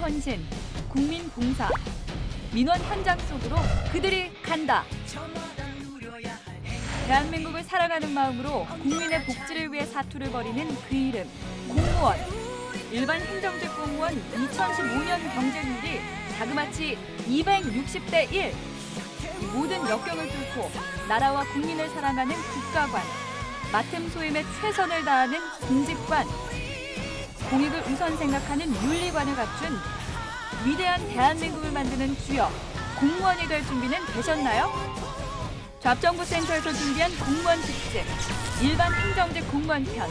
헌신, 국민 봉사, 민원 현장 속으로 그들이 간다. 대한민국을 사랑하는 마음으로 국민의 복지를 위해 사투를 벌이는 그 이름, 공무원. 일반 행정직 공무원 2015년 경쟁률이 자그마치 260대 1. 이 모든 역경을 뚫고 나라와 국민을 사랑하는 국가관, 맡은 소임에 최선을 다하는 공직관, 공익을 우선 생각하는 윤리관을 갖춘 위대한 대한민국을 만드는 주역, 공무원이 될 준비는 되셨나요? 잡정부센터에서 준비한 공무원 특집, 일반 행정직 공무원 편.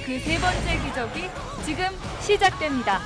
그 세 번째 기적이 지금 시작됩니다.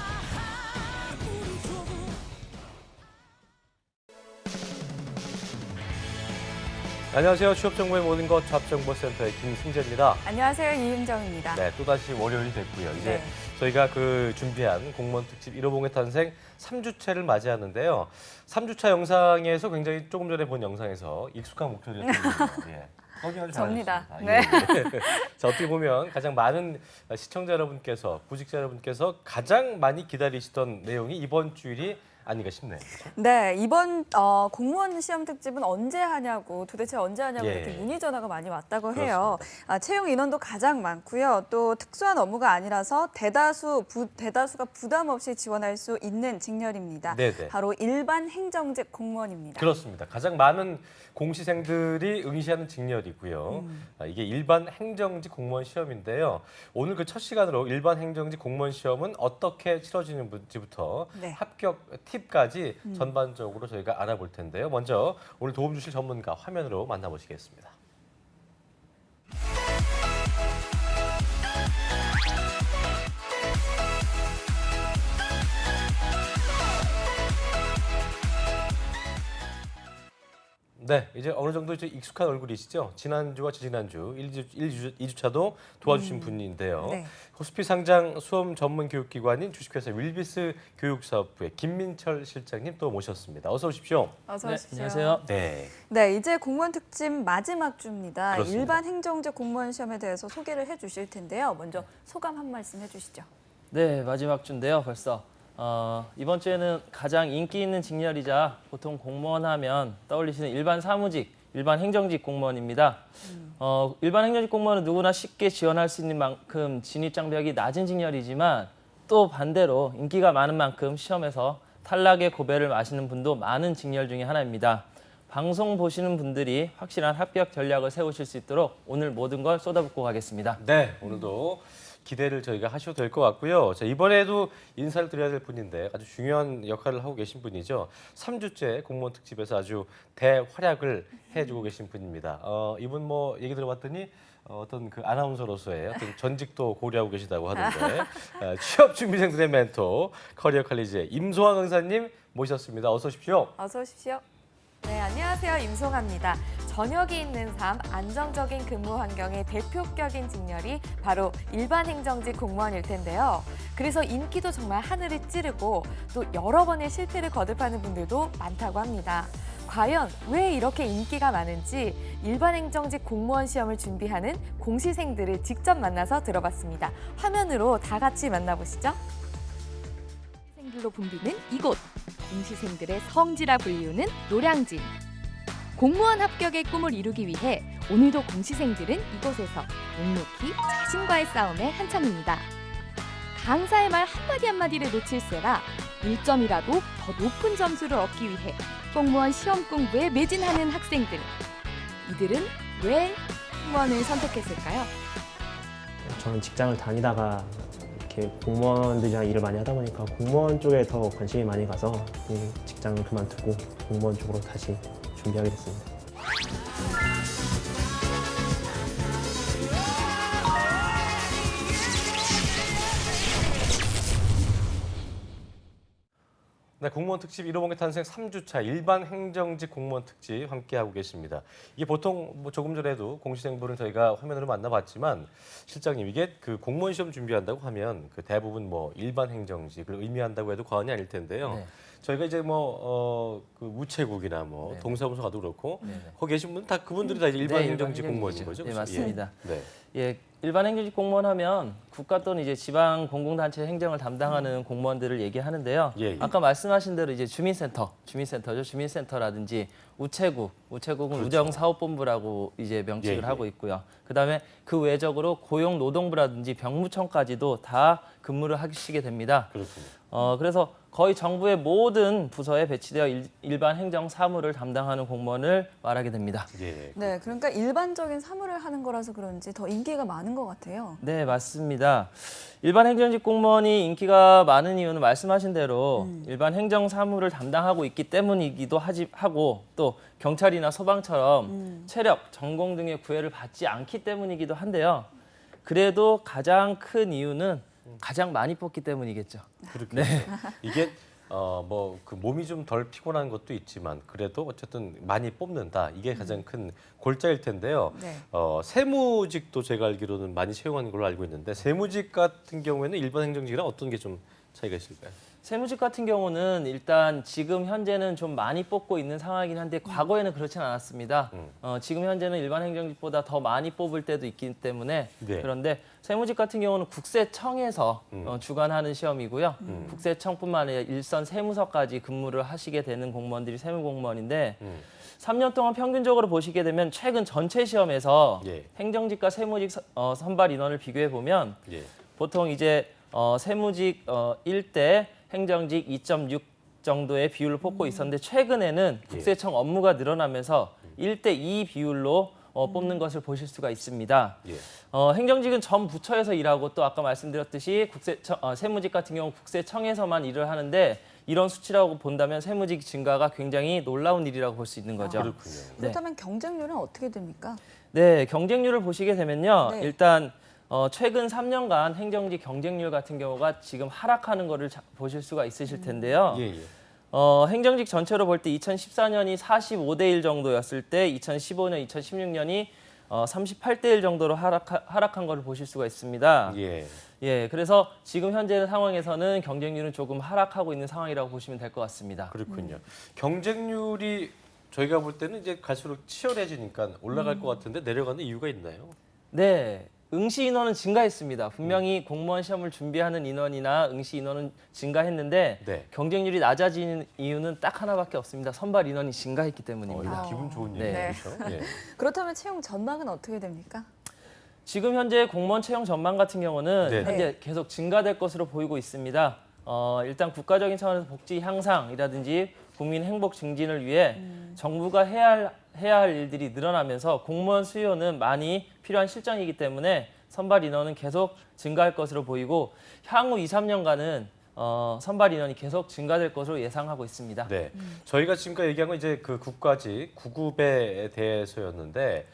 안녕하세요. 취업정보의 모든 것 잡정보센터의 김승재입니다. 안녕하세요. 이은정입니다. 네, 또다시 월요일이 됐고요. 이제 네. 저희가 그 준비한 공무원 특집 1호봉의 탄생 3주차를 맞이하는데요. 3주차 영상에서 굉장히 조금 전에 본 영상에서 익숙한 목소리를 들리네요. 예. 확인을 접니다. 잘하셨습니다. 네. 예. 자, 어떻게 보면 가장 많은 시청자 여러분께서, 구직자 여러분께서 가장 많이 기다리시던 내용이 이번 주일이 아닌가 싶네요. 그렇죠? 네, 이번 공무원 시험 특집은 언제 하냐고, 도대체 언제 하냐고 예. 이렇게 문의 전화가 많이 왔다고 해요. 채용 인원도 가장 많고요. 또 특수한 업무가 아니라서 대다수가 부담 없이 지원할 수 있는 직렬입니다. 네네. 바로 일반 행정직 공무원입니다. 그렇습니다. 가장 많은 공시생들이 응시하는 직렬이고요. 이게 일반 행정직 공무원 시험인데요. 오늘 그 첫 시간으로 일반 행정직 공무원 시험은 어떻게 치러지는지부터 네. 합격 팁까지 전반적으로 저희가 알아볼 텐데요. 먼저 오늘 도움 주실 전문가 화면으로 만나보시겠습니다. 네, 이제 어느 정도 이제 익숙한 얼굴이시죠? 지난주와 지지난주 2주차도 도와주신 분인데요. 네. 코스피 상장 수험 전문 교육기관인 주식회사 윌비스 교육사업부의 김민철 실장님 또 모셨습니다. 어서 오십시오. 어서 네, 오십시오. 안녕하세요. 네. 네, 이제 공무원 특집 마지막 주입니다. 그렇습니다. 일반 행정직 공무원 시험에 대해서 소개를 해주실 텐데요. 먼저 소감 한 말씀 해주시죠. 네, 마지막 주인데요, 벌써. 이번 주에는 가장 인기 있는 직렬이자 보통 공무원 하면 떠올리시는 일반 사무직, 일반 행정직 공무원입니다. 일반 행정직 공무원은 누구나 쉽게 지원할 수 있는 만큼 진입 장벽이 낮은 직렬이지만 또 반대로 인기가 많은 만큼 시험에서 탈락의 고배를 마시는 분도 많은 직렬 중에 하나입니다. 방송 보시는 분들이 확실한 합격 전략을 세우실 수 있도록 오늘 모든 걸 쏟아붓고 가겠습니다. 네, 오늘도 기대를 저희가 하셔도 될 것 같고요. 자, 이번에도 인사를 드려야 될 분인데 아주 중요한 역할을 하고 계신 분이죠. 3주째 공무원 특집에서 아주 대활약을 해주고 계신 분입니다. 이분 뭐 얘기 들어봤더니 어떤 그 아나운서로서의 어떤 전직도 고려하고 계시다고 하던데 취업 준비생들의 멘토 커리어 칼리지의 임송아 강사님 모셨습니다. 어서 오십시오. 어서 오십시오. 네, 안녕하세요. 임송아입니다. 저녁이 있는 삶, 안정적인 근무 환경의 대표격인 직렬이 바로 일반 행정직 공무원일 텐데요. 그래서 인기도 정말 하늘을 찌르고 또 여러 번의 실패를 거듭하는 분들도 많다고 합니다. 과연 왜 이렇게 인기가 많은지 일반 행정직 공무원 시험을 준비하는 공시생들을 직접 만나서 들어봤습니다. 화면으로 다 같이 만나보시죠. 공시생들로 붐비는 이곳, 공시생들의 성지라 불리우는 노량진. 공무원 합격의 꿈을 이루기 위해 오늘도 공시생들은 이곳에서 묵묵히 자신과의 싸움에 한창입니다. 강사의 말 한마디 한마디를 놓칠세라 1점이라도 더 높은 점수를 얻기 위해 공무원 시험 공부에 매진하는 학생들. 이들은 왜 공무원을 선택했을까요? 저는 직장을 다니다가 이렇게 공무원들이랑 일을 많이 하다 보니까 공무원 쪽에 더 관심이 많이 가서 이 직장을 그만두고 공무원 쪽으로 다시 준비하게 됐습니다. 네, 공무원 특집 1호봉의 탄생 3주차 일반 행정직 공무원 특집 함께하고 계십니다. 이게 보통 뭐 조금 전에도 공시생분을 저희가 화면으로 만나봤지만 실장님 이게 그 공무원 시험 준비한다고 하면 그 대부분 뭐 일반 행정직을 의미한다고 해도 과언이 아닐 텐데요. 네. 저희가 이제 그 우체국이나 뭐 네. 동사무소 가도 그렇고 네. 거기 계신 분 다 그분들이 다 이제 일반 네, 행정직 일반 공무원인 행정직이죠. 거죠? 네, 그렇죠? 맞습니다. 예. 네. 예, 일반 행정직 공무원 하면 국가 또는 이제 지방 공공단체 행정을 담당하는 공무원들을 얘기하는데요. 예, 예. 아까 말씀하신 대로 이제 주민센터죠. 주민센터라든지 우체국은 그렇죠. 우정사업본부라고 이제 명칭을 예, 예. 하고 있고요. 그다음에 그 외적으로 고용노동부라든지 병무청까지도 다 근무를 하시게 됩니다. 그렇군요. 그래서 거의 정부의 모든 부서에 배치되어 일반 행정 사무를 담당하는 공무원을 말하게 됩니다. 예. 네, 그러니까 일반적인 사무를 하는 거라서 그런지 더 인기가 많은 것 같아요. 네, 맞습니다. 일반 행정직 공무원이 인기가 많은 이유는 말씀하신 대로 일반 행정 사무를 담당하고 있기 때문이기도 하고 또 경찰이나 소방처럼 체력, 전공 등의 구애를 받지 않기 때문이기도 한데요. 그래도 가장 큰 이유는 가장 많이 뽑기 때문이겠죠. 그렇게 이게 그 몸이 좀 덜 피곤한 것도 있지만 그래도 어쨌든 많이 뽑는다. 이게 가장 큰 골자일 텐데요. 네. 세무직도 제가 알기로는 많이 채용하는 걸로 알고 있는데 세무직 같은 경우에는 일반 행정직이랑 어떤 게 좀 차이가 있을까요? 세무직 같은 경우는 일단 지금 현재는 좀 많이 뽑고 있는 상황이긴 한데 과거에는 그렇진 않았습니다. 지금 현재는 일반 행정직보다 더 많이 뽑을 때도 있기 때문에 네. 그런데 세무직 같은 경우는 국세청에서 주관하는 시험이고요. 국세청뿐만 아니라 일선 세무서까지 근무를 하시게 되는 공무원들이 세무공무원인데 3년 동안 평균적으로 보시게 되면 최근 전체 시험에서 예. 행정직과 세무직 선발 인원을 비교해 보면 예. 보통 이제 세무직 1대 행정직 2.6 정도의 비율을 뽑고 있었는데 최근에는 국세청 업무가 늘어나면서 1대2 비율로 뽑는 것을 보실 수가 있습니다. 예. 행정직은 전 부처에서 일하고 또 아까 말씀드렸듯이 세무직 같은 경우 국세청에서만 일을 하는데 이런 수치라고 본다면 세무직 증가가 굉장히 놀라운 일이라고 볼 수 있는 거죠. 그렇군요. 그렇다면 경쟁률은 어떻게 됩니까? 네, 경쟁률을 보시게 되면요. 네. 일단 최근 3년간 행정직 경쟁률 같은 경우가 지금 하락하는 거를 보실 수가 있으실 텐데요. 예, 예. 행정직 전체로 볼 때 2014년이 45대 1 정도였을 때 2015년, 2016년이 38대 1 정도로 하락한 거를 보실 수가 있습니다. 예. 예, 그래서 지금 현재 상황에서는 경쟁률은 조금 하락하고 있는 상황이라고 보시면 될 것 같습니다. 그렇군요. 경쟁률이 저희가 볼 때는 이제 갈수록 치열해지니까 올라갈 것 같은데 내려가는 이유가 있나요? 네, 응시 인원은 증가했습니다. 분명히 공무원 시험을 준비하는 인원이나 응시 인원은 증가했는데 네. 경쟁률이 낮아지는 이유는 딱 하나밖에 없습니다. 선발 인원이 증가했기 때문입니다. 이거 기분 좋은 네. 얘기죠. 예. 그렇다면 채용 전망은 어떻게 됩니까? 지금 현재 공무원 채용 전망 같은 경우는 네. 현재 계속 증가될 것으로 보이고 있습니다. 일단 국가적인 차원에서 복지 향상이라든지 국민 행복 증진을 위해 정부가 해야 할 일들이 늘어나면서 공무원 수요는 많이 필요한 실정이기 때문에 선발 인원은 계속 증가할 것으로 보이고 향후 2, 3년간은 선발 인원이 계속 증가될 것으로 예상하고 있습니다. 네. 저희가 지금까지 얘기한 건 이제 그 국가직 9급에 대해서였는데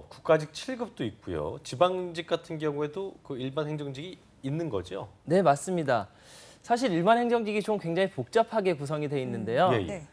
국가직 7급도 있고요. 지방직 같은 경우에도 그 일반 행정직이 있는 거죠? 네, 맞습니다. 사실 일반 행정직이 좀 굉장히 복잡하게 구성이 돼 있는데요. 예, 예. 네.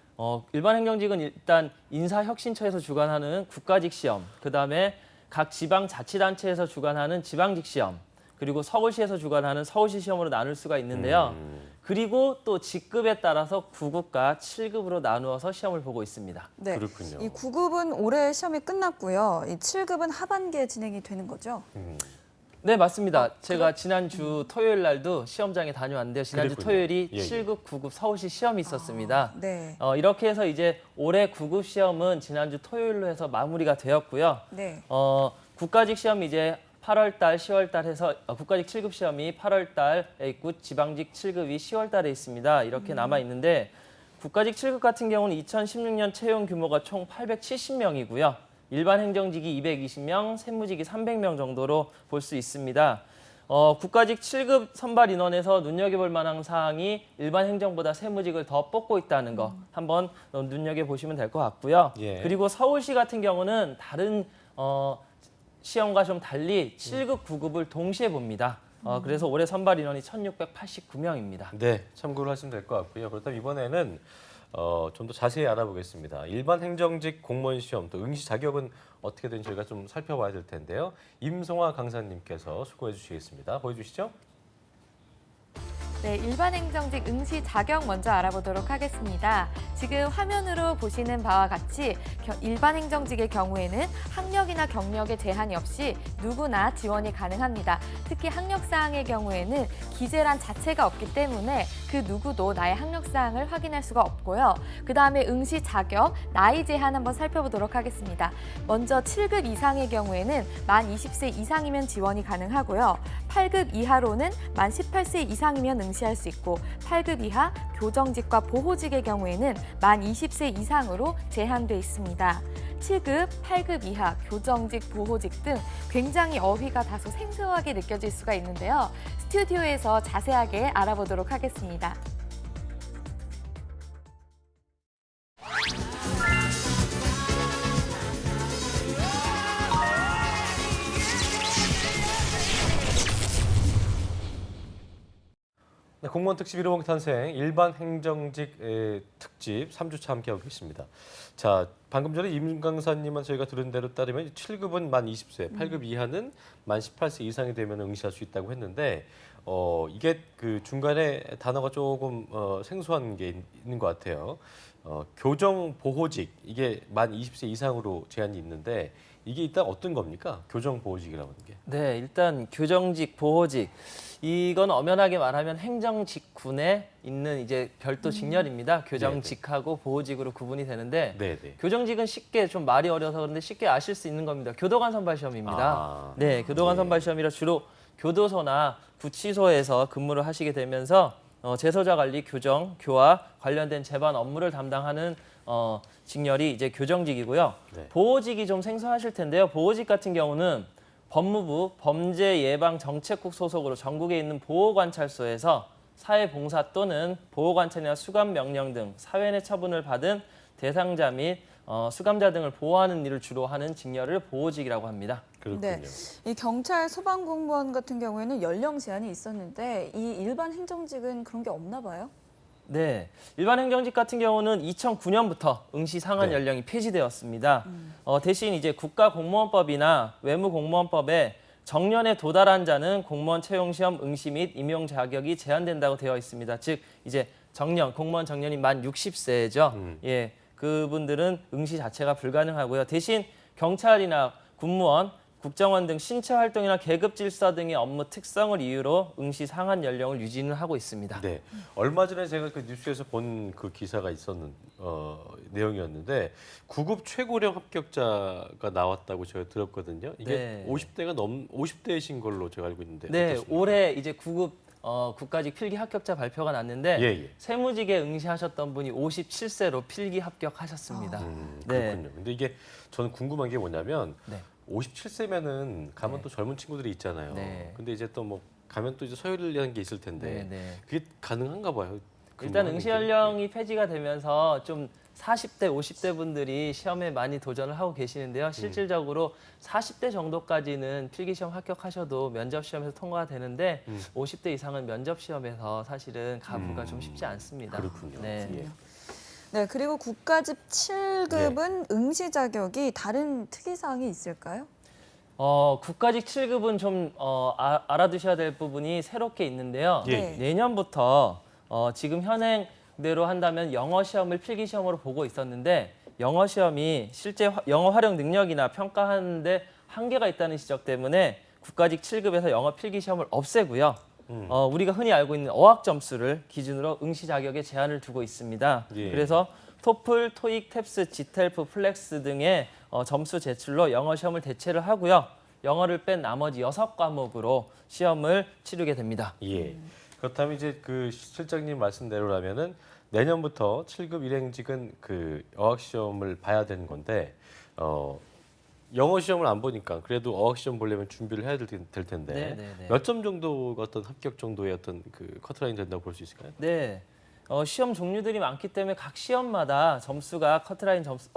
일반 행정직은 일단 인사혁신처에서 주관하는 국가직 시험, 그다음에 각 지방자치단체에서 주관하는 지방직 시험, 그리고 서울시에서 주관하는 서울시 시험으로 나눌 수가 있는데요. 그리고 또 직급에 따라서 9급과 7급으로 나누어서 시험을 보고 있습니다. 네. 그렇군요. 이 9급은 올해 시험이 끝났고요. 이 7급은 하반기에 진행이 되는 거죠? 네, 맞습니다. 제가 지난주 토요일 날도 시험장에 다녀왔는데요. 지난주 그랬군요. 토요일이 예, 예. 7급, 9급 서울시 시험이 있었습니다. 네. 이렇게 해서 이제 올해 9급 시험은 지난주 토요일로 해서 마무리가 되었고요. 네. 국가직 시험이 이제 8월 달, 10월 달 해서 국가직 7급 시험이 8월 달에 있고 지방직 7급이 10월 달에 있습니다. 이렇게 남아 있는데 국가직 7급 같은 경우는 2016년 채용 규모가 총 870명이고요. 일반 행정직이 220명, 세무직이 300명 정도로 볼 수 있습니다. 국가직 7급 선발 인원에서 눈여겨볼 만한 사항이 일반 행정보다 세무직을 더 뽑고 있다는 거 한번 눈여겨보시면 될 것 같고요. 예. 그리고 서울시 같은 경우는 다른 시험과 좀 달리 7급, 9급을 동시에 봅니다. 그래서 올해 선발 인원이 1,689명입니다. 네, 참고를 하시면 될 것 같고요. 그렇다면 이번에는 좀 더 자세히 알아보겠습니다. 일반 행정직 공무원 시험 또 응시 자격은 어떻게 되는지 저희가 좀 살펴봐야 될 텐데요. 임송아 강사님께서 수고해 주시겠습니다. 보여주시죠. 네, 일반 행정직 응시 자격 먼저 알아보도록 하겠습니다. 지금 화면으로 보시는 바와 같이 일반 행정직의 경우에는 학력이나 경력에 제한이 없이 누구나 지원이 가능합니다. 특히 학력사항의 경우에는 기재란 자체가 없기 때문에 그 누구도 나의 학력사항을 확인할 수가 없고요. 그다음에 응시 자격, 나이 제한 한번 살펴보도록 하겠습니다. 먼저 7급 이상의 경우에는 만 20세 이상이면 지원이 가능하고요. 8급 이하로는 만 18세 이상이면 응시할 수 있고 8급 이하 교정직과 보호직의 경우에는 만 20세 이상으로 제한돼 있습니다. 7급, 8급 이하 교정직, 보호직 등 굉장히 어휘가 다소 생소하게 느껴질 수가 있는데요. 스튜디오에서 자세하게 알아보도록 하겠습니다. 네, 공무원 특집 1호봉 탄생 일반 행정직 특집 3주차 함께하고 계십니다. 자, 방금 전에 임 강사님은 저희가 들은 대로 따르면 7급은 만 20세, 8급 이하는 만 18세 이상이 되면 응시할 수 있다고 했는데 이게 그 중간에 단어가 조금 생소한 게 있는 것 같아요. 교정 보호직 이게 만 20세 이상으로 제한이 있는데 이게 일단 어떤 겁니까? 교정 보호직이라는 게. 네, 일단 교정직, 보호직 이건 엄연하게 말하면 행정직군에 있는 이제 별도 직렬입니다. 교정직하고 보호직으로 구분이 되는데 네네. 교정직은 쉽게 좀 말이 어려서 그런데 쉽게 아실 수 있는 겁니다. 교도관 선발 시험입니다. 네, 교도관 선발 시험이라 주로 교도소나 구치소에서 근무를 하시게 되면서 재소자 관리, 교정, 교화 관련된 재반 업무를 담당하는 직렬이 이제 교정직이고요. 네. 보호직이 좀 생소하실 텐데요. 보호직 같은 경우는 법무부 범죄예방정책국 소속으로 전국에 있는 보호관찰소에서 사회봉사 또는 보호관찰이나 수감명령 등 사회내 처분을 받은 대상자 및 수감자 등을 보호하는 일을 주로 하는 직렬을 보호직이라고 합니다. 그렇군요. 네. 이 경찰 소방공무원 같은 경우에는 연령 제한이 있었는데 이 일반 행정직은 그런 게 없나 봐요? 네, 일반 행정직 같은 경우는 2009년부터 응시 상한 네. 연령이 폐지되었습니다. 대신 이제 국가공무원법이나 외무공무원법에 정년에 도달한 자는 공무원 채용시험 응시 및 임용 자격이 제한된다고 되어 있습니다. 즉 이제 정년, 공무원 정년이 만 60세죠. 예, 그분들은 응시 자체가 불가능하고요. 대신 경찰이나 군무원, 국정원 등 신체 활동이나 계급 질서 등의 업무 특성을 이유로 응시 상한 연령을 유지는 하고 있습니다. 네, 얼마 전에 제가 그 뉴스에서 본 그 기사가 있었는 내용이었는데 9급 최고령 합격자가 나왔다고 제가 들었거든요. 이게 네. 50대이신 걸로 제가 알고 있는데. 네, 어떻습니까? 올해 이제 9급 국가직 필기 합격자 발표가 났는데 예. 세무직에 응시하셨던 분이 57세로 필기 합격하셨습니다. 그렇군요. 네. 근데 이게 저는 궁금한 게 뭐냐면 네. 57세면은 가면 네. 또 젊은 친구들이 있잖아요. 네. 근데 이제 또 뭐 가면 또 이제 서열이라는 게 있을 텐데 네. 그게 가능한가 봐요. 일단 근무하는 응시 게. 연령이 폐지가 되면서 좀 40대, 50대 분들이 시험에 많이 도전을 하고 계시는데요. 실질적으로 40대 정도까지는 필기시험 합격하셔도 면접시험에서 통과가 되는데 50대 이상은 면접시험에서 사실은 가부가 좀 쉽지 않습니다. 그렇군요. 네. 예. 네, 그리고 국가직 7급은 응시 자격이 다른 특이사항이 있을까요? 국가직 7급은 좀 알아두셔야 될 부분이 새롭게 있는데요. 예. 내년부터 지금 현행대로 한다면 영어 시험을 필기 시험으로 보고 있었는데 영어 시험이 실제 영어 활용 능력이나 평가하는데 한계가 있다는 지적 때문에 국가직 7급에서 영어 필기 시험을 없애고요. 우리가 흔히 알고 있는 어학 점수를 기준으로 응시 자격에 제한을 두고 있습니다. 예. 그래서 토플, 토익, 탭스, 지텔프, 플렉스 등의 점수 제출로 영어 시험을 대체를 하고요. 영어를 뺀 나머지 6과목으로 시험을 치르게 됩니다. 예. 그렇다면 이제 그 실장님 말씀대로라면은 내년부터 7급 일행직은 그 어학 시험을 봐야 되는 건데 영어 시험을 안 보니까 그래도 어학 시험 보려면 준비를 해야 될 텐데 네네네. 몇 점 정도가 어떤 합격 정도의 어떤 그 커트라인 된다고 볼 수 있을까요? 네. 시험 종류들이 많기 때문에 각 시험마다 점수가 커트라인 점수,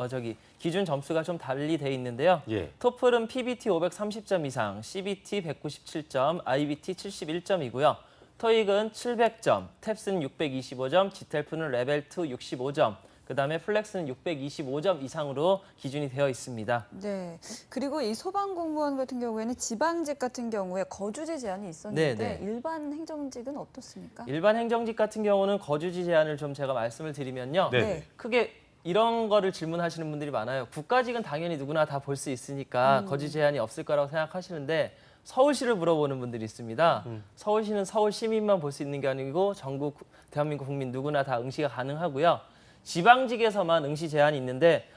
기준 점수가 좀 달리 돼 있는데요. 예. 토플은 PBT 530점 이상, CBT 197점, IBT 71점이고요. 토익은 700점, 탭스는 625점, 지텔프는 레벨 2 65점, 그다음에 플렉스는 625점 이상으로 기준이 되어 있습니다. 네. 그리고 이 소방공무원 같은 경우에는 지방직 같은 경우에 거주지 제한이 있었는데 네, 네. 일반 행정직은 어떻습니까? 일반 행정직 같은 경우는 거주지 제한을 좀 제가 말씀을 드리면요. 네. 네. 크게 이런 거를 질문하시는 분들이 많아요. 국가직은 당연히 누구나 다 볼 수 있으니까 거주 제한이 없을 거라고 생각하시는데 서울시를 물어보는 분들이 있습니다. 서울시는 서울 시민만 볼 수 있는 게 아니고 전국 대한민국 국민 누구나 다 응시가 가능하고요. 지방직에서만 응시 제한이 있는데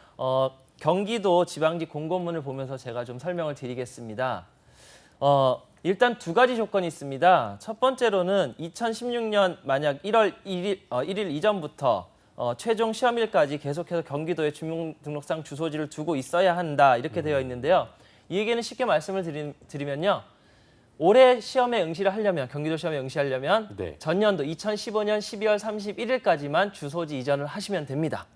경기도 지방직 공고문을 보면서 제가 좀 설명을 드리겠습니다. 일단 두 가지 조건이 있습니다. 첫 번째로는 2016년 만약 1월 1일 이전부터 최종 시험일까지 계속해서 경기도에 주민등록상 주소지를 두고 있어야 한다 이렇게 되어 있는데요. 이 얘기는 쉽게 말씀을 드리면요. 올해 시험에 응시를 하려면 경기도 시험에 응시하려면 네. 전년도 2015년 12월 31일까지만 주소지 이전을 하시면 됩니다.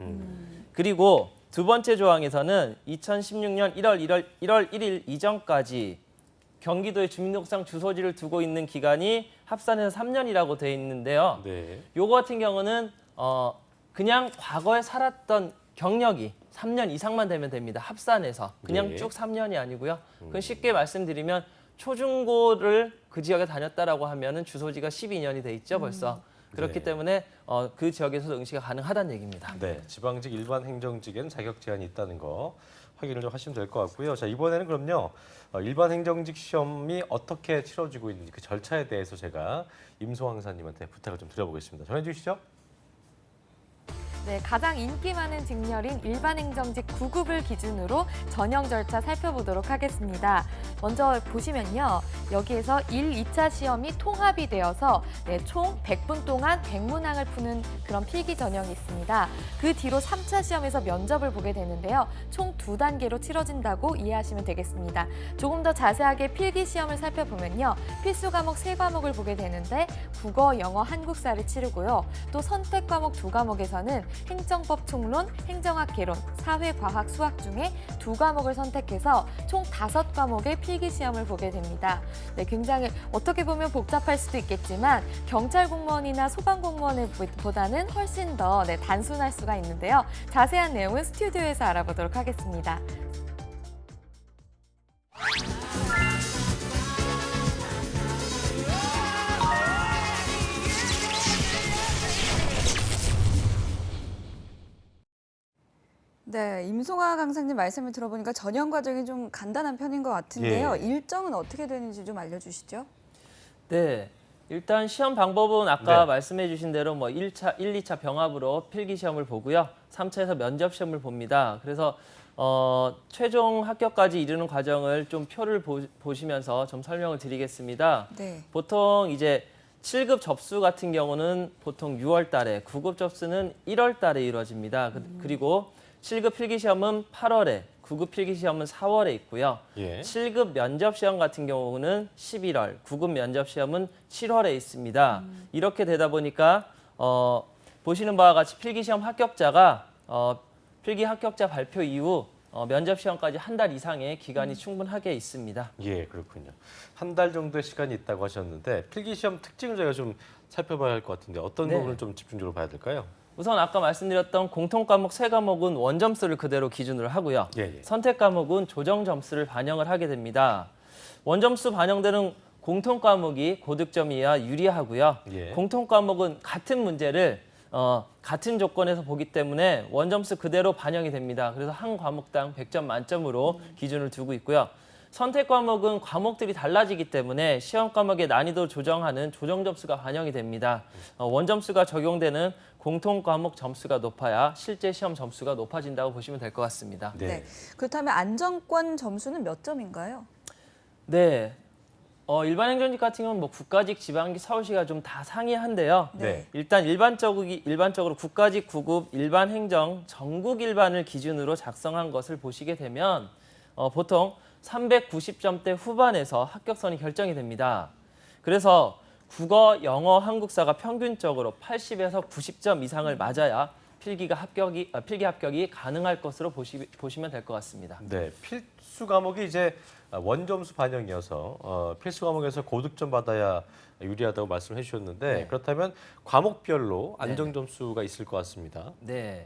그리고 두 번째 조항에서는 2016년 1월 1일 이전까지 경기도에 주민등록상 주소지를 두고 있는 기간이 합산해서 3년이라고 되어 있는데요. 네. 요거 같은 경우는 그냥 과거에 살았던 경력이 3년 이상만 되면 됩니다. 합산해서. 그냥 네. 쭉 3년이 아니고요. 그건 쉽게 말씀드리면 초중고를 그 지역에 다녔다라고 하면은 주소지가 12년이 돼 있죠, 벌써. 그렇기 네. 때문에 그 지역에서도 응시가 가능하다는 얘기입니다. 네, 지방직 일반 행정직엔 자격 제한이 있다는 거 확인을 좀 하시면 될 것 같고요. 자, 이번에는 그럼요. 일반 행정직 시험이 어떻게 치러지고 있는지 그 절차에 대해서 제가 임송환 강사님한테 부탁을 좀 드려보겠습니다. 전해 주시죠. 네, 가장 인기 많은 직렬인 일반 행정직 9급을 기준으로 전형 절차 살펴보도록 하겠습니다. 먼저 보시면요. 여기에서 1, 2차 시험이 통합이 되어서 총 100분 동안 100문항을 푸는 그런 필기 전형이 있습니다. 그 뒤로 3차 시험에서 면접을 보게 되는데요. 총 2단계로 치러진다고 이해하시면 되겠습니다. 조금 더 자세하게 필기 시험을 살펴보면요. 필수 과목 3과목을 보게 되는데 국어, 영어, 한국사를 치르고요. 또 선택 과목 2과목에서는 행정법 총론, 행정학 개론, 사회, 과학, 수학 중에 2과목을 선택해서 총 5과목의 필기 시험을 보게 됩니다. 네, 굉장히 어떻게 보면 복잡할 수도 있겠지만 경찰 공무원이나 소방 공무원보다는 훨씬 더 단순할 수가 있는데요. 자세한 내용은 스튜디오에서 알아보도록 하겠습니다. 네, 임송아 강사님 말씀을 들어보니까 전형 과정이 좀 간단한 편인 것 같은데요. 예. 일정은 어떻게 되는지 좀 알려주시죠. 네. 일단 시험 방법은 아까 네. 말씀해 주신 대로 1차, 1, 2차 병합으로 필기 시험을 보고요. 3차에서 면접 시험을 봅니다. 그래서 최종 합격까지 이르는 과정을 좀 표를 보시면서 좀 설명을 드리겠습니다. 네. 보통 이제 7급 접수 같은 경우는 보통 6월 달에, 9급 접수는 1월 달에 이루어집니다. 그리고 7급 필기시험은 8월에, 9급 필기시험은 4월에 있고요. 예. 7급 면접시험 같은 경우는 11월, 9급 면접시험은 7월에 있습니다. 이렇게 되다 보니까 보시는 바와 같이 필기시험 합격자가 필기 합격자 발표 이후 면접시험까지 한 달 이상의 기간이 충분하게 있습니다. 예, 그렇군요. 한 달 정도의 시간이 있다고 하셨는데 필기시험 특징을 저희가 좀 살펴봐야 할 것 같은데 어떤 네. 부분을 좀 집중적으로 봐야 될까요? 우선 아까 말씀드렸던 공통과목 3과목은 원점수를 그대로 기준으로 하고요. 예. 선택과목은 조정점수를 반영을 하게 됩니다. 원점수 반영되는 공통과목이 고득점이야 유리하고요. 예. 공통과목은 같은 문제를 같은 조건에서 보기 때문에 원점수 그대로 반영이 됩니다. 그래서 한 과목당 100점 만점으로 기준을 두고 있고요. 선택 과목은 과목들이 달라지기 때문에 시험 과목의 난이도 조정하는 조정 점수가 반영이 됩니다. 원점수가 적용되는 공통 과목 점수가 높아야 실제 시험 점수가 높아진다고 보시면 될 것 같습니다. 네. 네. 그렇다면 안정권 점수는 몇 점인가요? 네. 일반 행정직 같은 경우는 국가직, 지방직, 서울시가 좀 다 상이한데요. 네. 일단 일반적으로 국가직 9급 일반 행정 전국 일반을 기준으로 작성한 것을 보시게 되면 보통 390점대 후반에서 합격선이 결정이 됩니다. 그래서 국어, 영어, 한국사가 평균적으로 80에서 90점 이상을 맞아야 필기 합격이 가능할 것으로 보시면 될 것 같습니다. 네, 필수 과목이 이제 원점수 반영이어서 필수 과목에서 고득점 받아야 유리하다고 말씀해 주셨는데 네. 그렇다면 과목별로 안정 점수가 있을 것 같습니다. 네.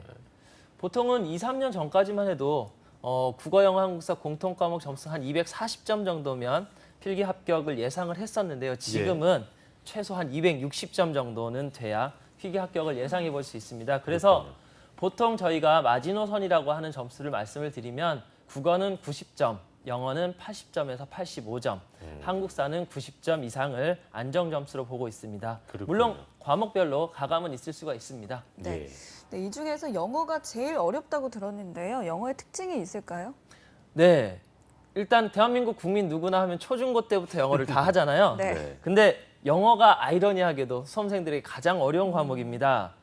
보통은 2, 3년 전까지만 해도 국어, 영어, 한국사 공통 과목 점수 한 240점 정도면 필기 합격을 예상을 했었는데요. 지금은 최소한 260점 정도는 돼야 필기 합격을 예상해 볼 수 있습니다. 그래서 보통 저희가 마지노선이라고 하는 점수를 말씀을 드리면 국어는 90점, 영어는 80점에서 85점, 한국사는 90점 이상을 안정 점수로 보고 있습니다. 그렇군요. 물론 과목별로 가감은 있을 수가 있습니다. 네. 네, 이 중에서 영어가 제일 어렵다고 들었는데요. 영어의 특징이 있을까요? 네, 일단 대한민국 국민 누구나 하면 초중고 때부터 영어를 다 하잖아요. 네. 근데 영어가 아이러니하게도 수험생들에게 가장 어려운 과목입니다.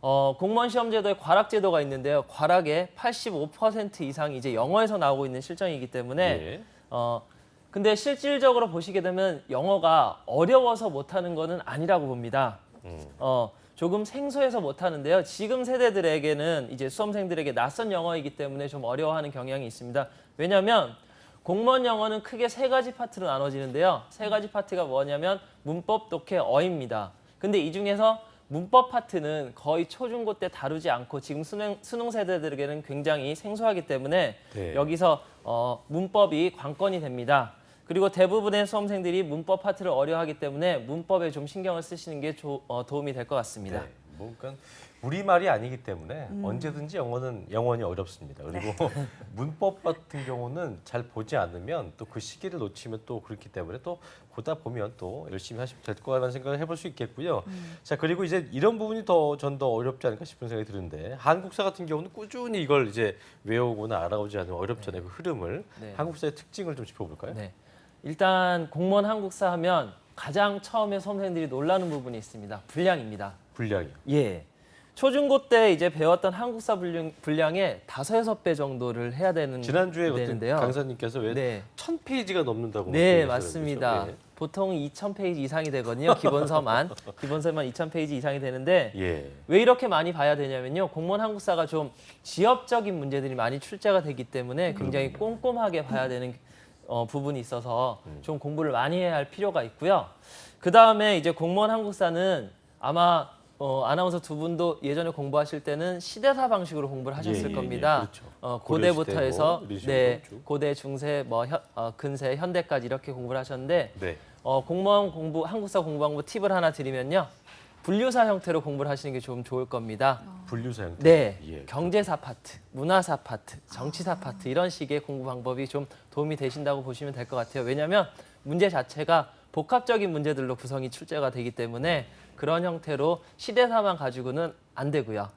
공무원 시험 제도에 과락 제도가 있는데요. 과락의 85% 이상이 이제 영어에서 나오고 있는 실정이기 때문에 예. 근데 실질적으로 보시게 되면 영어가 어려워서 못하는 거는 아니라고 봅니다. 조금 생소해서 못하는데요. 지금 세대들에게는 이제 수험생들에게 낯선 영어이기 때문에 좀 어려워하는 경향이 있습니다. 왜냐하면 공무원 영어는 크게 3가지 파트로 나눠지는데요. 3가지 파트가 뭐냐면 문법, 독해, 어입니다. 근데 이 중에서 문법 파트는 거의 초중고 때 다루지 않고 지금 수능 세대들에게는 굉장히 생소하기 때문에 네. 여기서 문법이 관건이 됩니다. 그리고 대부분의 수험생들이 문법 파트를 어려워하기 때문에 문법에 좀 신경을 쓰시는 게 도움이 될 것 같습니다. 네. 뭐 그러니까 우리말이 아니기 때문에 언제든지 영어는 어렵습니다. 그리고 문법 같은 경우는 잘 보지 않으면 또 그 시기를 놓치면 또 그렇기 때문에 또 보다 보면 또 열심히 하시면 될 거라는 생각을 해볼 수 있겠고요. 자, 그리고 이제 이런 부분이 전 더 어렵지 않을까 싶은 생각이 드는데 한국사 같은 경우는 꾸준히 이걸 이제 외우거나 알아오지 않으면 어렵잖아요. 그 흐름을. 네. 한국사의 특징을 좀 짚어볼까요? 네. 일단 공무원 한국사 하면 가장 처음에 수험생들이 놀라는 부분이 있습니다. 분량입니다. 분량이요. 예. 초중고 때 이제 배웠던 한국사 분량의 5~6배 정도를 해야 지난주에 어떤 되는데요. 강사님께서 왜 네. 1000페이지가 넘는다고 네, 말씀하셨죠? 맞습니다. 예. 보통 2000페이지 이상이 되거든요. 기본서만 2000페이지 이상이 되는데 예. 왜 이렇게 많이 봐야 되냐면요. 공무원 한국사가 좀 지역적인 문제들이 많이 출제가 되기 때문에 굉장히 꼼꼼하게 봐야 되는 부분이 있어서 좀 공부를 많이 해야 할 필요가 있고요. 그다음에 이제 공무원 한국사는 아마 아나운서 두 분도 예전에 공부하실 때는 시대사 방식으로 공부를 하셨을 겁니다. 그렇죠. 고대부터 해서 네, 고대, 중세, 근세, 현대까지 이렇게 공부를 하셨는데 네. 공무원 공부, 한국사 공부 방법 팁을 하나 드리면요. 분류사 형태로 공부를 하시는 게 좀 좋을 겁니다. 분류사 형태. 네, 예. 경제사 파트, 문화사 파트, 정치사 파트 이런 식의 공부 방법이 좀 도움이 되신다고 보시면 될 것 같아요. 왜냐하면 문제 자체가 복합적인 문제들로 구성이 출제가 되기 때문에 그런 형태로 시대사만 가지고는 안 되고요.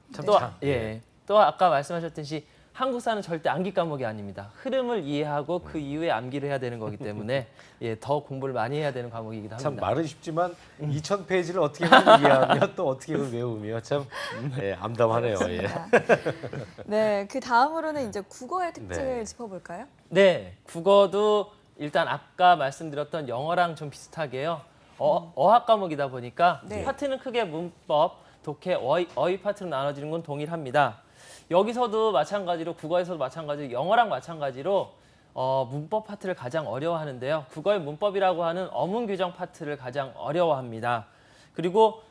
또 아까 말씀하셨듯이 한국사는 절대 암기 과목이 아닙니다. 흐름을 이해하고 그 이후에 암기를 해야 되는 거기 때문에 더 공부를 많이 해야 되는 과목이기도 합니다. 참 말은 쉽지만 2000페이지를 어떻게 이해하며 또 어떻게 그걸 외우며 참 암담하네요. 예. 네, 그 다음으로는 이제 국어의 특징을 네. 짚어볼까요? 네, 국어도 일단 아까 말씀드렸던 영어랑 좀 비슷하게요. 어학 과목이다 보니까 네. 파트는 크게 문법, 독해, 어휘 파트로 나눠지는 건 동일합니다. 여기서도 마찬가지로 국어에서도 마찬가지로 영어랑 마찬가지로 문법 파트를 가장 어려워하는데요. 국어의 문법이라고 하는 어문 규정 파트를 가장 어려워합니다. 그리고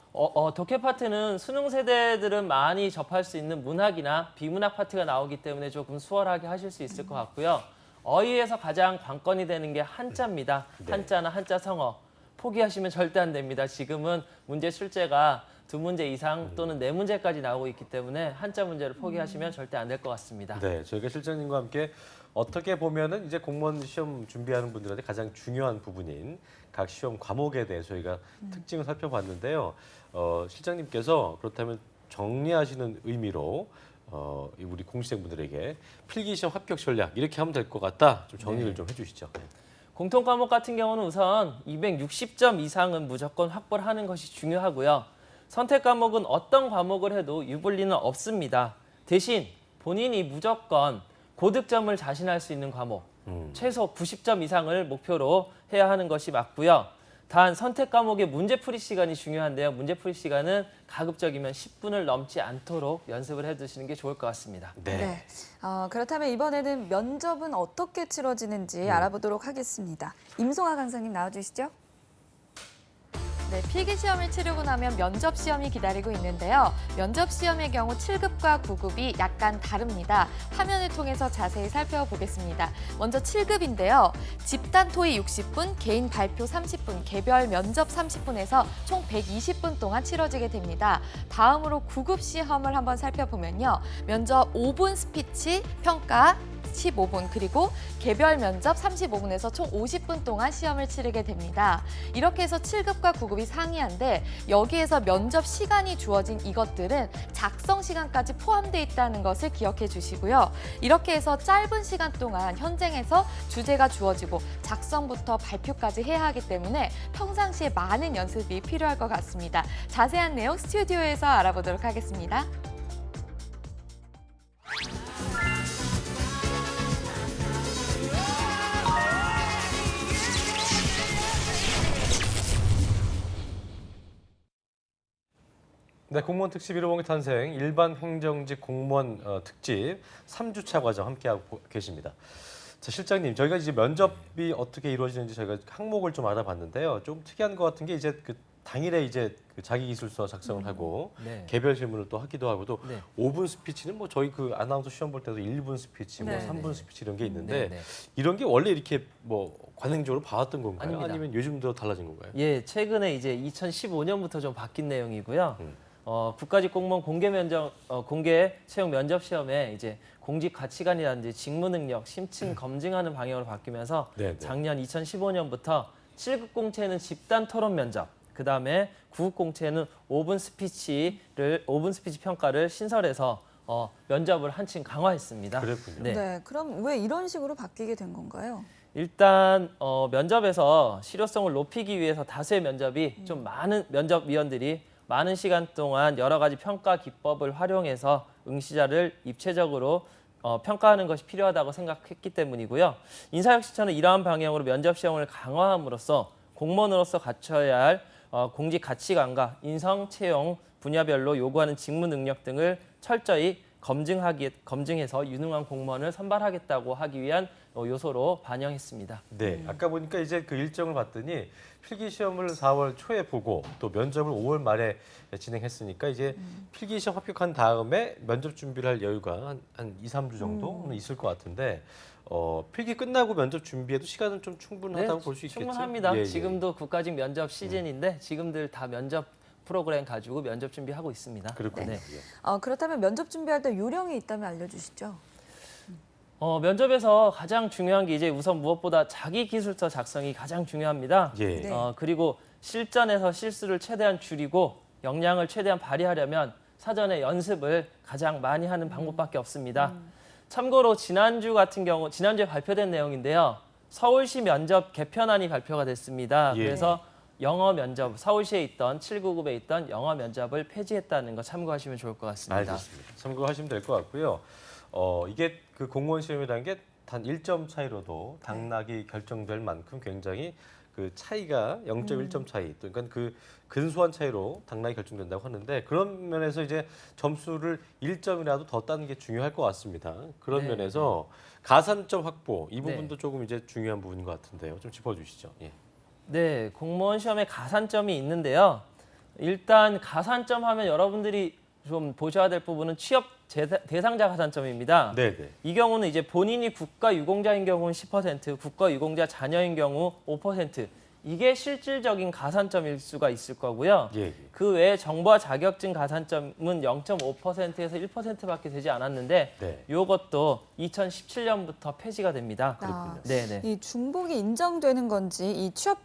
독해 파트는 수능 세대들은 많이 접할 수 있는 문학이나 비문학 파트가 나오기 때문에 조금 수월하게 하실 수 있을 것 같고요. 어휘에서 가장 관건이 되는 게 한자입니다. 네. 한자나 한자 성어. 포기하시면 절대 안 됩니다. 지금은 문제 출제가 2문제 이상 또는 4문제까지 나오고 있기 때문에 한자 문제를 포기하시면 절대 안 될 것 같습니다. 네, 저희가 실장님과 함께 어떻게 보면은 이제 공무원 시험 준비하는 분들한테 가장 중요한 부분인 각 시험 과목에 대해 저희가 특징을 살펴봤는데요. 실장님께서 그렇다면 정리하시는 의미로 우리 공시생분들에게 필기시험 합격 전략 이렇게 하면 될 것 같다. 좀 정리를 좀 해주시죠. 네. 공통 과목 같은 경우는 우선 260점 이상은 무조건 확보를 하는 것이 중요하고요. 선택 과목은 어떤 과목을 해도 유불리는 없습니다. 대신 본인이 무조건 고득점을 자신할 수 있는 과목, 최소 90점 이상을 목표로 해야 하는 것이 맞고요. 단 선택 과목의 문제풀이 시간이 중요한데요. 문제풀이 시간은 가급적이면 10분을 넘지 않도록 연습을 해두시는 게 좋을 것 같습니다. 네. 그렇다면 이번에는 면접은 어떻게 치러지는지 알아보도록 하겠습니다. 임송아 강사님 나와주시죠. 네, 필기 시험을 치르고 나면 면접 시험이 기다리고 있는데요. 면접 시험의 경우 7급과 9급이 약간 다릅니다. 화면을 통해서 자세히 살펴보겠습니다. 먼저 7급인데요. 집단 토의 60분, 개인 발표 30분, 개별 면접 30분에서 총 120분 동안 치러지게 됩니다. 다음으로 9급 시험을 한번 살펴보면요. 면접 5분 스피치, 평가 15분, 그리고 개별 면접 35분에서 총 50분 동안 시험을 치르게 됩니다. 이렇게 해서 7급과 9급이 상이한데 여기에서 면접 시간이 주어진 이것들은 작성 시간까지 포함되어 있다는 것을 기억해 주시고요. 이렇게 해서 짧은 시간 동안 현장에서 주제가 주어지고 작성부터 발표까지 해야 하기 때문에 평상시에 많은 연습이 필요할 것 같습니다. 자세한 내용 스튜디오에서 알아보도록 하겠습니다. 네, 공무원 특집 1호봉의 탄생 일반 행정직 공무원 특집 3주차 과정 함께하고 계십니다. 자, 실장님, 저희가 이제 면접이 어떻게 이루어지는지 저희가 항목을 좀 알아봤는데요. 좀 특이한 것 같은 게 이제 그 당일에 이제 그 자기기술서 작성을 하고 네. 개별 질문을 또 하기도 하고 또 네. 5분 스피치는 뭐 저희 그 아나운서 시험 볼 때도 1분 스피치, 뭐 네. 3분 스피치 이런 게 있는데 네, 네. 이런 게 원래 이렇게 뭐 관행적으로 봐왔던 건가요? 아닙니다. 아니면 요즘도 달라진 건가요? 예, 최근에 이제 2015년부터 좀 바뀐 내용이고요. 음. 국가직 공무원 공개 채용 면접 시험에 이제 공직 가치관이라든지 직무 능력, 심층 검증하는 방향으로 바뀌면서 네, 네. 작년 2015년부터 7급 공채는 집단 토론 면접, 그다음에 9급 공채는 5분 스피치 평가를 신설해서 면접을 한층 강화했습니다. 그랬군요. 네. 네, 그럼 왜 이런 식으로 바뀌게 된 건가요? 일단 면접에서 실효성을 높이기 위해서 다수의 면접이 좀 많은 면접위원들이 많은 시간 동안 여러 가지 평가 기법을 활용해서 응시자를 입체적으로 평가하는 것이 필요하다고 생각했기 때문이고요. 인사혁신처는 이러한 방향으로 면접 시험을 강화함으로써 공무원으로서 갖춰야 할 공직 가치관과 인성, 채용 분야별로 요구하는 직무 능력 등을 철저히 검증해서 유능한 공무원을 선발하겠다고 하기 위한 요소로 반영했습니다. 네, 아까 보니까 이제 그 일정을 봤더니 필기 시험을 4월 초에 보고 또 면접을 5월 말에 진행했으니까 이제 필기 시험 합격한 다음에 면접 준비를 할 여유가 한 2, 3주 정도는 있을 것 같은데 필기 끝나고 면접 준비에도 시간은 좀 충분하다고 볼 수 있겠죠? 충분합니다. 예, 예. 지금도 국가직 면접 시즌인데 지금들 다 면접 프로그램 가지고 면접 준비하고 있습니다. 그렇군요. 네. 예. 그렇다면 면접 준비할 때 요령이 있다면 알려주시죠. 면접에서 가장 중요한 게 이제 우선 무엇보다 자기 기술서 작성이 가장 중요합니다. 예. 네. 그리고 실전에서 실수를 최대한 줄이고 역량을 최대한 발휘하려면 사전에 연습을 가장 많이 하는 방법밖에 없습니다. 참고로 지난주에 발표된 내용인데요. 서울시 면접 개편안이 발표가 됐습니다. 예. 그래서 영어 면접, 서울시에 있던 7구급에 있던 영어 면접을 폐지했다는 거 참고하시면 좋을 것 같습니다. 알겠습니다. 참고하시면 될 것 같고요. 이게 그 공무원 시험이라는 게 단 1점 차이로도 당락이 결정될 만큼 굉장히 그 차이가 0.1점 차이, 또 그러니까 그 근소한 차이로 당락이 결정된다고 하는데 그런 면에서 이제 점수를 1점이라도 더 따는 게 중요할 것 같습니다. 그런 네, 면에서 가산점 확보 이 부분도 네. 조금 이제 중요한 부분인 것 같은데요. 좀 짚어주시죠. 예. 네, 공무원 시험에 가산점이 있는데요. 일단 가산점 하면 여러분들이 좀 보셔야 될 부분은 취업 대상자 가산점입니다. 네. 이 경우는 이제 본인이 국가 유공자인 경우는 10%, 국가 유공자 자녀인 경우 5%. 이게 실질적인 가산점일 수가 있을 거고요. 예. 그 외에 정보와 자격증 가산점은 0.5%에서 1%밖에 되지 않았는데 네. 이것도 2017년부터 폐지가 됩니다. 아, 네네. 이 중복이 인정되는 건지 이 취업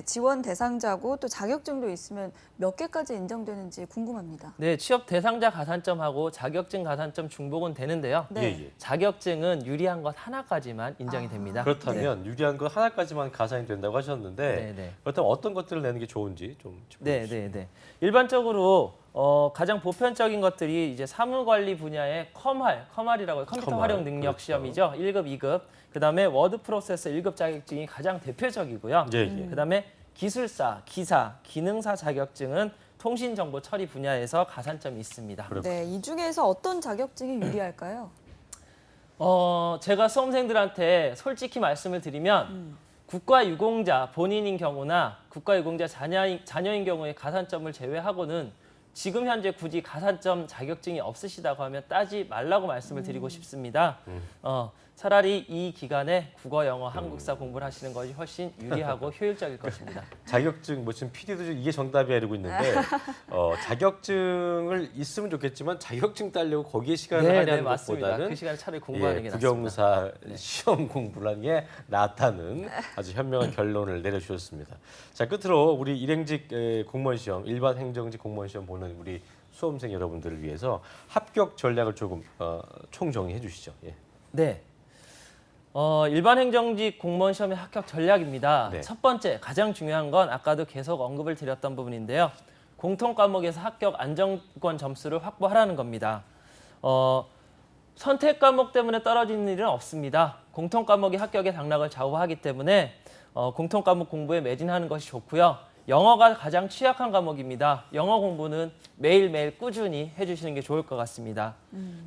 지원 대상자고 또 자격증도 있으면 몇 개까지 인정되는지 궁금합니다. 네, 취업 대상자 가산점하고 자격증 가산점 중복은 되는데요. 네. 예. 자격증은 유리한 것 하나까지만 인정이 됩니다. 그렇다면 유리한 거 하나까지만 가산이 된다고 하셨는데 네. 그렇다면 어떤 것들을 내는 게 좋은지 좀 짚어주시죠. 네. 일반적으로 가장 보편적인 것들이 이제 사무관리 분야의 컴활이라고 해요. 컴퓨터 컴활, 활용 능력 그렇죠. 시험이죠. 1급, 2급. 그다음에 워드 프로세서 1급 자격증이 가장 대표적이고요. 예. 그다음에 기술사, 기사, 기능사 자격증은 통신정보 처리 분야에서 가산점이 있습니다. 네, 이 중에서 어떤 자격증이 유리할까요? 제가 수험생들한테 솔직히 말씀을 드리면 국가유공자 본인인 경우나 국가유공자 자녀인 경우에 가산점을 제외하고는 지금 현재 굳이 가산점 자격증이 없으시다고 하면 따지 말라고 말씀을 드리고 싶습니다. 차라리 이 기간에 국어, 영어, 한국사 공부를 하시는 것이 훨씬 유리하고 효율적일 것입니다. 자격증, 뭐 지금 PD도 이게 정답이야 이러고 있는데 자격증을 있으면 좋겠지만 자격증 따려고 거기에 시간을 할애하는 맞습니다. 것보다는 그 시간에 차라리 공부하는 게 낫습니다. 국영사 시험 공부를 하는 게 낫다는 아주 현명한 결론을 내려주셨습니다. 자, 끝으로 우리 일행직 공무원 시험, 일반 행정직 공무원 시험 보는 우리 수험생 여러분들을 위해서 합격 전략을 조금 총정리해 주시죠. 예. 네. 일반 행정직 공무원 시험의 합격 전략입니다. 네. 첫 번째, 가장 중요한 건 아까도 계속 언급을 드렸던 부분인데요. 공통 과목에서 합격 안정권 점수를 확보하라는 겁니다. 선택 과목 때문에 떨어지는 일은 없습니다. 공통 과목이 합격의 당락을 좌우하기 때문에 공통 과목 공부에 매진하는 것이 좋고요. 영어가 가장 취약한 과목입니다. 영어 공부는 매일매일 꾸준히 해주시는 게 좋을 것 같습니다.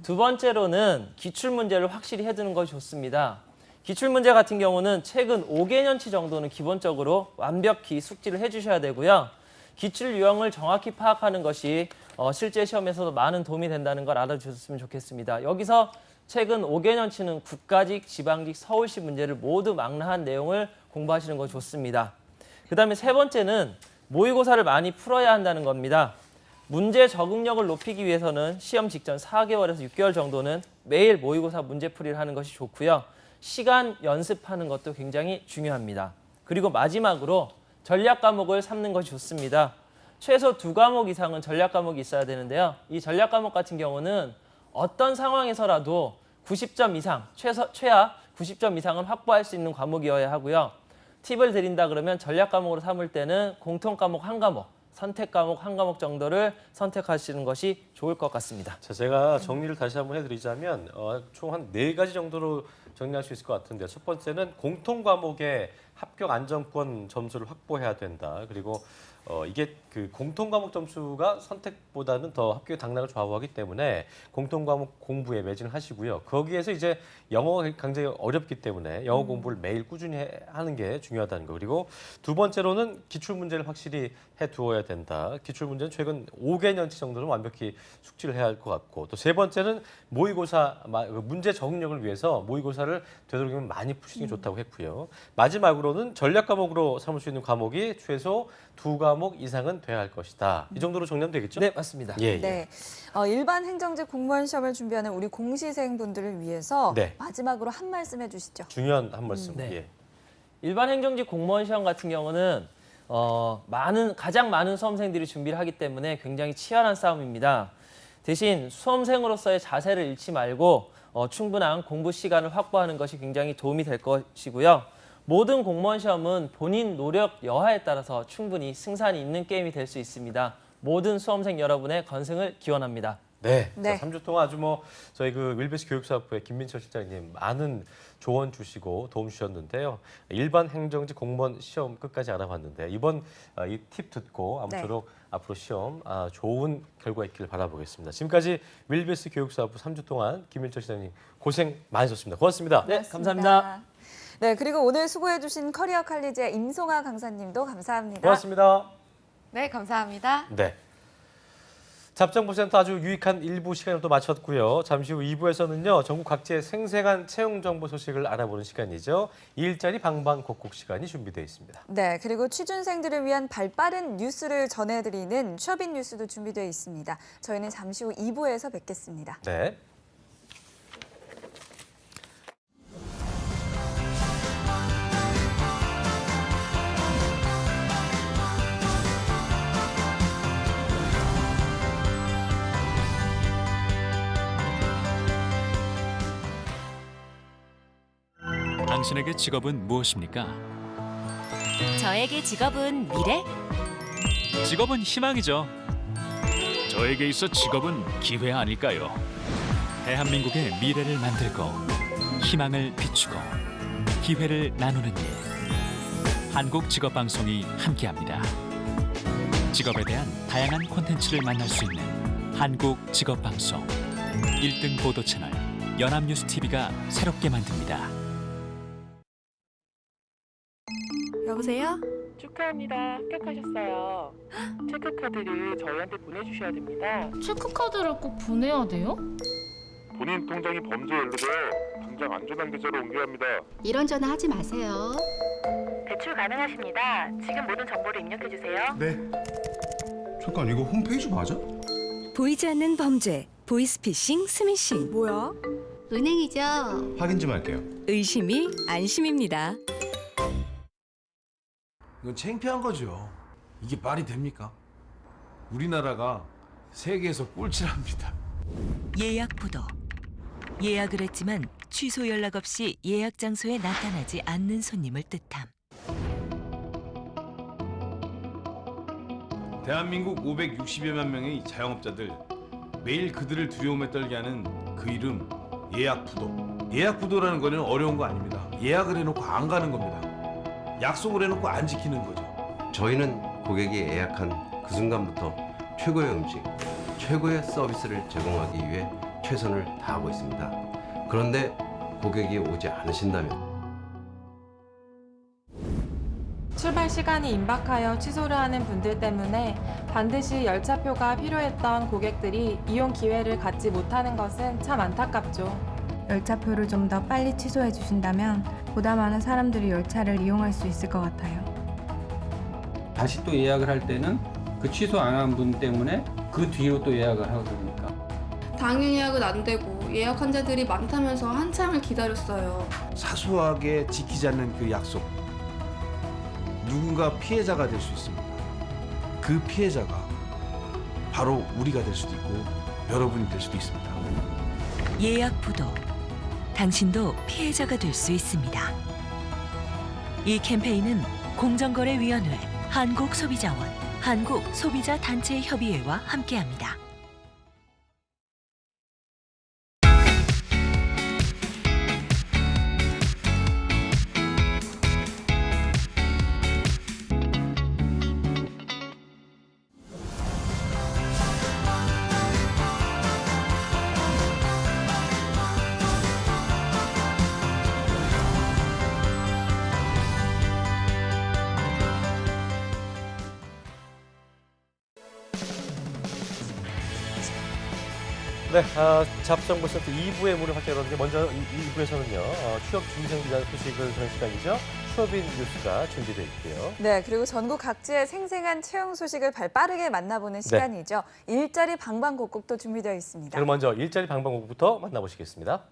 두 번째로는 기출문제를 확실히 해두는 것이 좋습니다. 기출문제 같은 경우는 최근 5개년치 정도는 기본적으로 완벽히 숙지를 해주셔야 되고요. 기출 유형을 정확히 파악하는 것이 실제 시험에서도 많은 도움이 된다는 걸 알아주셨으면 좋겠습니다. 여기서 최근 5개년치는 국가직, 지방직, 서울시 문제를 모두 망라한 내용을 공부하시는 것이 좋습니다. 그다음에 세 번째는 모의고사를 많이 풀어야 한다는 겁니다. 문제 적응력을 높이기 위해서는 시험 직전 4개월에서 6개월 정도는 매일 모의고사 문제풀이를 하는 것이 좋고요. 시간 연습하는 것도 굉장히 중요합니다. 그리고 마지막으로 전략 과목을 삼는 것이 좋습니다. 최소 2과목 이상은 전략 과목이 있어야 되는데요. 이 전략 과목 같은 경우는 어떤 상황에서라도 90점 이상, 최하 90점 이상은 확보할 수 있는 과목이어야 하고요. 팁을 드린다 그러면 전략 과목으로 삼을 때는 공통 과목 1과목, 선택 과목 1과목 정도를 선택하시는 것이 좋을 것 같습니다. 자, 제가 정리를 다시 한번 해드리자면 총 한 4가지 정도로 정리할 수 있을 것 같은데, 첫 번째는 공통 과목의 합격 안정권 점수를 확보해야 된다. 그리고 이게 그 공통 과목 점수가 선택보다는 더 합격의 당락을 좌우하기 때문에 공통 과목 공부에 매진을 하시고요. 거기에서 이제 영어가 굉장히 어렵기 때문에 영어 공부를 매일 꾸준히 하는 게 중요하다는 거. 그리고 두 번째로는 기출 문제를 확실히 해 두어야 된다. 기출 문제는 최근 5개년치 정도는 완벽히 숙지를 해야 할 것 같고, 또 세 번째는 모의고사 문제 적응력을 위해서 모의고사를 되도록이면 많이 푸시는 게 좋다고 했고요. 마지막으로는 전략 과목으로 삼을 수 있는 과목이 최소 2과목 이상은 돼야 할 것이다. 이 정도로 정리하면 되겠죠? 네, 맞습니다. 예. 네, 일반 행정직 공무원 시험을 준비하는 우리 공시생분들을 위해서 네. 마지막으로 한 말씀 해주시죠. 중요한 한 말씀. 네. 예. 일반 행정직 공무원 시험 같은 경우는 가장 많은 수험생들이 준비를 하기 때문에 굉장히 치열한 싸움입니다. 대신 수험생으로서의 자세를 잃지 말고 충분한 공부 시간을 확보하는 것이 굉장히 도움이 될 것이고요. 모든 공무원 시험은 본인 노력 여하에 따라서 충분히 승산이 있는 게임이 될 수 있습니다. 모든 수험생 여러분의 건승을 기원합니다. 네. 네. 자, 3주 동안 아주 저희 그 윌베스 교육사업부의 김민철 실장님 많은 조언 주시고 도움 주셨는데요. 일반 행정직 공무원 시험 끝까지 알아봤는데 이번 이 팁 듣고 아무쪼록 앞으로 시험 좋은 결과 있기를 바라보겠습니다. 지금까지 윌베스 교육사업부 3주 동안 김민철 실장님 고생 많으셨습니다. 고맙습니다. 네, 감사합니다. 네, 그리고 오늘 수고해주신 커리어 칼리지의 임송아 강사님도 감사합니다. 고맙습니다. 네, 감사합니다. 네. 잡정보센터 아주 유익한 1부 시간을 또 마쳤고요. 잠시 후 2부에서는요. 전국 각지의 생생한 채용 정보 소식을 알아보는 시간이죠. 일자리 방방곡곡 시간이 준비되어 있습니다. 네, 그리고 취준생들을 위한 발빠른 뉴스를 전해드리는 취업인 뉴스도 준비되어 있습니다. 저희는 잠시 후 2부에서 뵙겠습니다. 네. 당신에게 직업은 무엇입니까? 저에게 직업은 미래? 직업은 희망이죠. 저에게 있어 직업은 기회 아닐까요? 대한민국의 미래를 만들고 희망을 비추고 기회를 나누는 일. 한국직업방송이 함께합니다. 직업에 대한 다양한 콘텐츠를 만날 수 있는 한국직업방송 1등 보도 채널 연합뉴스TV가 새롭게 만듭니다. 여보세요? 축하합니다. 합격하셨어요. 체크카드를 저희한테 보내주셔야 됩니다. 체크카드를 꼭 보내야 돼요? 본인 통장이 범죄 연루되어 당장 안전한 계좌로 옮겨야 합니다. 이런 전화 하지 마세요. 대출 가능하십니다. 지금 모든 정보를 입력해 주세요. 네. 잠깐 이거 홈페이지 맞아? 보이지 않는 범죄, 보이스피싱, 스미싱. 뭐야? 은행이죠. 확인 좀 할게요. 의심이 안심입니다. 이건 창피한 거죠. 이게 말이 됩니까? 우리나라가 세계에서 꼴찌랍니다. 예약 부도. 예약을 했지만 취소 연락 없이 예약 장소에 나타나지 않는 손님을 뜻함. 대한민국 560여만 명의 자영업자들, 매일 그들을 두려움에 떨게 하는 그 이름 예약부도. 예약부도라는 거는 어려운 거 아닙니다. 예약을 해놓고 안 가는 겁니다. 약속을 해놓고 안 지키는 거죠. 저희는 고객이 예약한 그 순간부터 최고의 음식, 최고의 서비스를 제공하기 위해 최선을 다하고 있습니다. 그런데 고객이 오지 않으신다면 출발 시간이 임박하여 취소를 하는 분들 때문에 반드시 열차표가 필요했던 고객들이 이용 기회를 갖지 못하는 것은 참 안타깝죠. 열차표를 좀 더 빨리 취소해 주신다면 보다 많은 사람들이 열차를 이용할 수 있을 것 같아요. 다시 또 예약을 할 때는 그 취소 안 한 분 때문에 그 뒤로 또 예약을 하고 그러니까. 당일 예약은 안 되고 예약 환자들이 많다면서 한참을 기다렸어요. 사소하게 지키지 않는 그 약속. 누군가 피해자가 될 수 있습니다. 그 피해자가 바로 우리가 될 수도 있고 여러분이 될 수도 있습니다. 예약 부도. 당신도 피해자가 될 수 있습니다. 이 캠페인은 공정거래위원회, 한국소비자원, 한국소비자단체협의회와 함께합니다. 네, 잡정보센터 2부의 문을 활짝 열었는데 먼저 2부에서는요. 취업 준비생 기자 소식을 전하는 시간이죠. 취업인 뉴스가 준비되어 있고요. 네, 그리고 전국 각지의 생생한 채용 소식을 빠르게 만나보는 시간이죠. 일자리 방방곡곡도 준비되어 있습니다. 그럼 먼저 일자리 방방곡곡부터 만나보시겠습니다.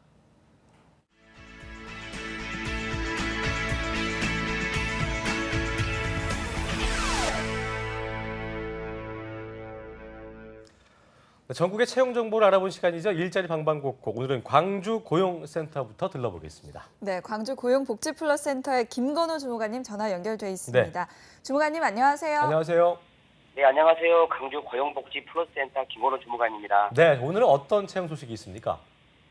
전국의 채용 정보를 알아본 시간이죠. 일자리 방방곡곡. 오늘은 광주 고용센터부터 들러보겠습니다. 네, 광주 고용복지플러스센터의 김건우 주무관님 전화 연결돼 있습니다. 네. 주무관님 안녕하세요. 안녕하세요. 네, 안녕하세요. 광주 고용복지플러스센터 김건우 주무관입니다. 네, 오늘은 어떤 채용 소식이 있습니까?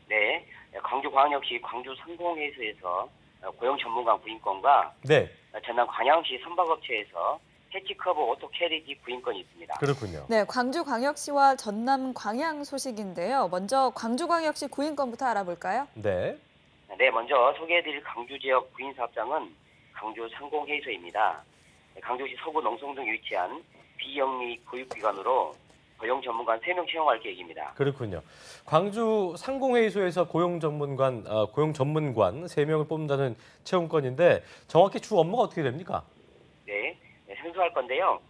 네, 광주광역시 광주 상공회의소에서 고용 전문가 구인권과 네. 전남 광양시 선박업체에서 해치커브 오토캐리지 구인권이 있습니다. 그렇군요. 네, 광주광역시와 전남 광양 소식인데요. 먼저 광주광역시 구인권부터 알아볼까요? 네. 네, 먼저 소개해드릴 광주 지역 구인 사업장은 광주 상공회의소입니다. 광주시 서구 농성 등에 위치한 비영리 교육기관으로 고용 전문관 3명 채용할 계획입니다. 그렇군요. 광주 상공회의소에서 고용 전문관 3명을 뽑는다는 채용건인데 정확히 주 업무가 어떻게 됩니까? 네, 순수할 건데요.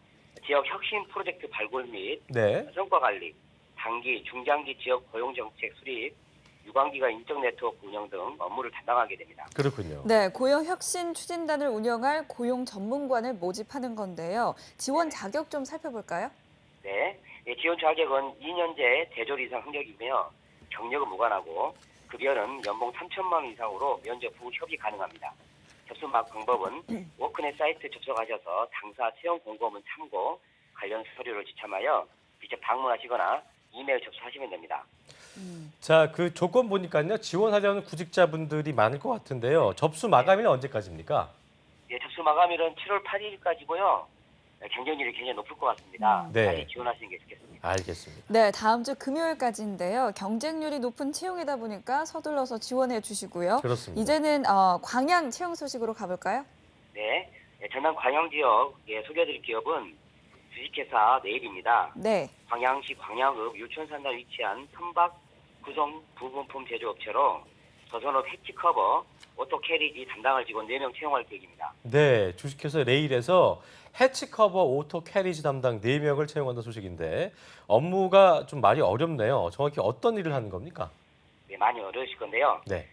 지역 혁신 프로젝트 발굴 및 네. 성과 관리, 단기, 중장기 지역 고용 정책 수립, 유관기관 인적 네트워크 운영 등 업무를 담당하게 됩니다. 그렇군요. 네, 고용 혁신 추진단을 운영할 고용 전문관을 모집하는 건데요. 지원 자격 좀 살펴볼까요? 네, 지원 자격은 2년제 대졸 이상 학력이며 경력은 무관하고 급여는 연봉 3천만 원 이상으로 면접 후 협의 가능합니다. 접수 방법은 워크넷 사이트 접속하셔서 당사 채용 공고문 참고 관련 서류를 지참하여 직접 방문하시거나 이메일 접수하시면 됩니다. 자, 그 조건 보니까요. 지원하려는 구직자분들이 많을 것 같은데요. 접수 마감일은 언제까지입니까? 예, 접수 마감일은 7월 8일까지고요. 경쟁률이 굉장히 높을 것 같습니다. 네. 빨리 지원하시는 게 좋겠습니다. 알겠습니다. 네, 다음 주 금요일까지인데요. 경쟁률이 높은 채용이다 보니까 서둘러서 지원해 주시고요. 그렇습니다. 이제는 광양 채용 소식으로 가볼까요? 네, 전남 광양 지역에 소개해드릴 기업은 주식회사 네일입니다. 네. 광양시 광양읍 유천산단에 위치한 선박 구성 부분품 제조업체로 저선업 해치커버, 오토캐리지 담당할 직원 4명 채용할 계획입니다. 네, 주식회사 레일에서 해치커버 오토 캐리지 담당 4명을 채용한다는 소식인데 업무가 좀 말이 어렵네요. 정확히 어떤 일을 하는 겁니까? 네, 많이 어려우실 건데요. 네.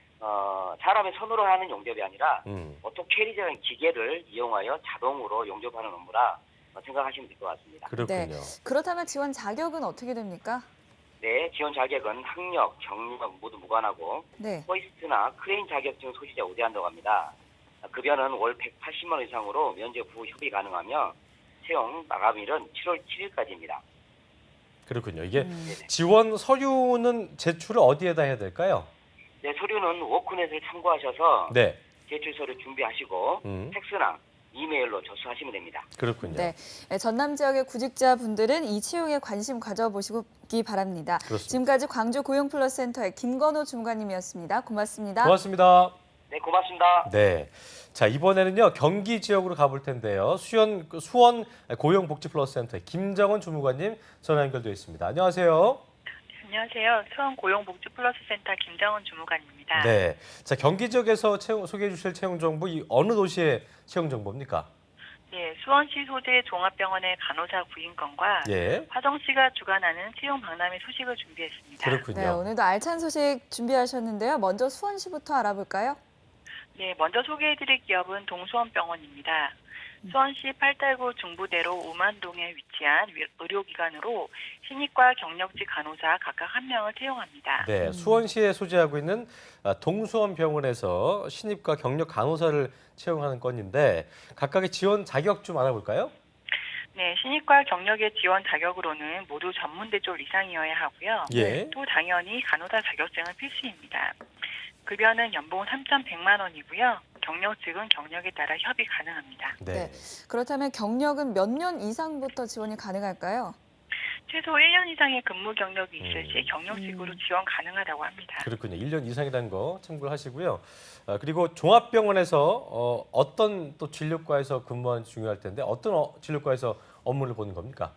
사람의 손으로 하는 용접이 아니라 오토캐리지라는 기계를 이용하여 자동으로 용접하는 업무라 생각하시면 될 것 같습니다. 그렇군요. 네. 그렇다면 지원 자격은 어떻게 됩니까? 네, 지원 자격은 학력, 경력 모두 무관하고 네. 호이스트나 크레인 자격증 소지자 우대한다고 합니다. 급여는 월 180만 원 이상으로 면접 후 협의 가능하며 채용 마감일은 7월 7일까지입니다. 그렇군요. 이게 지원 서류는 제출을 어디에다 해야 될까요? 네, 서류는 워크넷을 참고하셔서 네. 제출 서류 준비하시고 팩스나 이메일로 접수하시면 됩니다. 그렇군요. 네, 전남 지역의 구직자분들은 이 채용에 관심 가져보시기 바랍니다. 그렇습니다. 지금까지 광주 고용플러스센터의 김건호 주무관님이었습니다. 고맙습니다. 고맙습니다. 네, 고맙습니다. 네. 자, 이번에는요, 경기 지역으로 가볼 텐데요. 수원 고용복지플러스센터의 김정은 주무관님 전화 연결되어 있습니다. 안녕하세요. 안녕하세요. 수원 고용복지플러스센터 김정은 주무관입니다. 네. 자, 경기 지역에서 소개해 주실 채용 정보, 이 어느 도시의 채용 정보입니까? 네, 수원시 소재 종합병원의 간호사 구인건과 예. 화성시가 주관하는 채용 박람회 소식을 준비했습니다. 그렇군요. 네, 오늘도 알찬 소식 준비하셨는데요. 먼저 수원시부터 알아볼까요? 네, 먼저 소개해드릴 기업은 동수원병원입니다. 수원시 팔달구 중부대로 우만동에 위치한 의료기관으로 신입과 경력직 간호사 각각 1명을 채용합니다. 네, 수원시에 소재하고 있는 동수원병원에서 신입과 경력 간호사를 채용하는 건인데 각각의 지원 자격 좀 알아볼까요? 네, 신입과 경력의 지원 자격으로는 모두 전문대졸 이상이어야 하고요. 예. 또 당연히 간호사 자격증은 필수입니다. 급여는 연봉 3,100만 원이고요. 경력직은 경력에 따라 협의 가능합니다. 네. 그렇다면 경력은 몇 년 이상부터 지원이 가능할까요? 최소 1년 이상의 근무 경력이 있을 시 경력직으로 지원 가능하다고 합니다. 그렇군요. 1년 이상이라는 거 참고를 하시고요. 그리고 종합병원에서 어떤 또 진료과에서 근무하는지 중요할 텐데 어떤 진료과에서 업무를 보는 겁니까?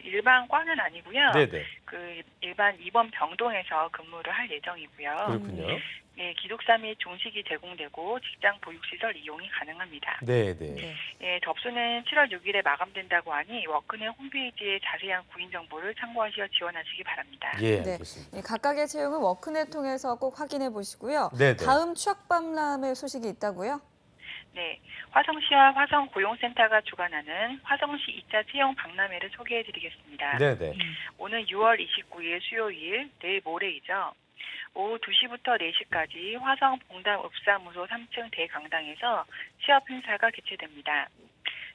일반 과는 아니고요. 네네. 그 일반 입원 병동에서 근무를 할 예정이고요. 그렇군요. 네, 기숙사 및 종식이 제공되고 직장 보육시설 이용이 가능합니다. 네네. 네, 접수는 7월 6일에 마감된다고 하니 워크넷 홈페이지에 자세한 구인 정보를 참고하시어 지원하시기 바랍니다. 예, 알겠습니다. 네, 각각의 채용은 워크넷 통해서 꼭 확인해 보시고요. 네네. 다음 취업 박람회 소식이 있다고요? 네, 화성시와 화성고용센터가 주관하는 화성시 2차 채용 박람회를 소개해드리겠습니다. 네네. 오늘 6월 29일 수요일, 내일 모레이죠. 오후 2시부터 4시까지 화성 봉담읍사무소 3층 대강당에서 취업 행사가 개최됩니다.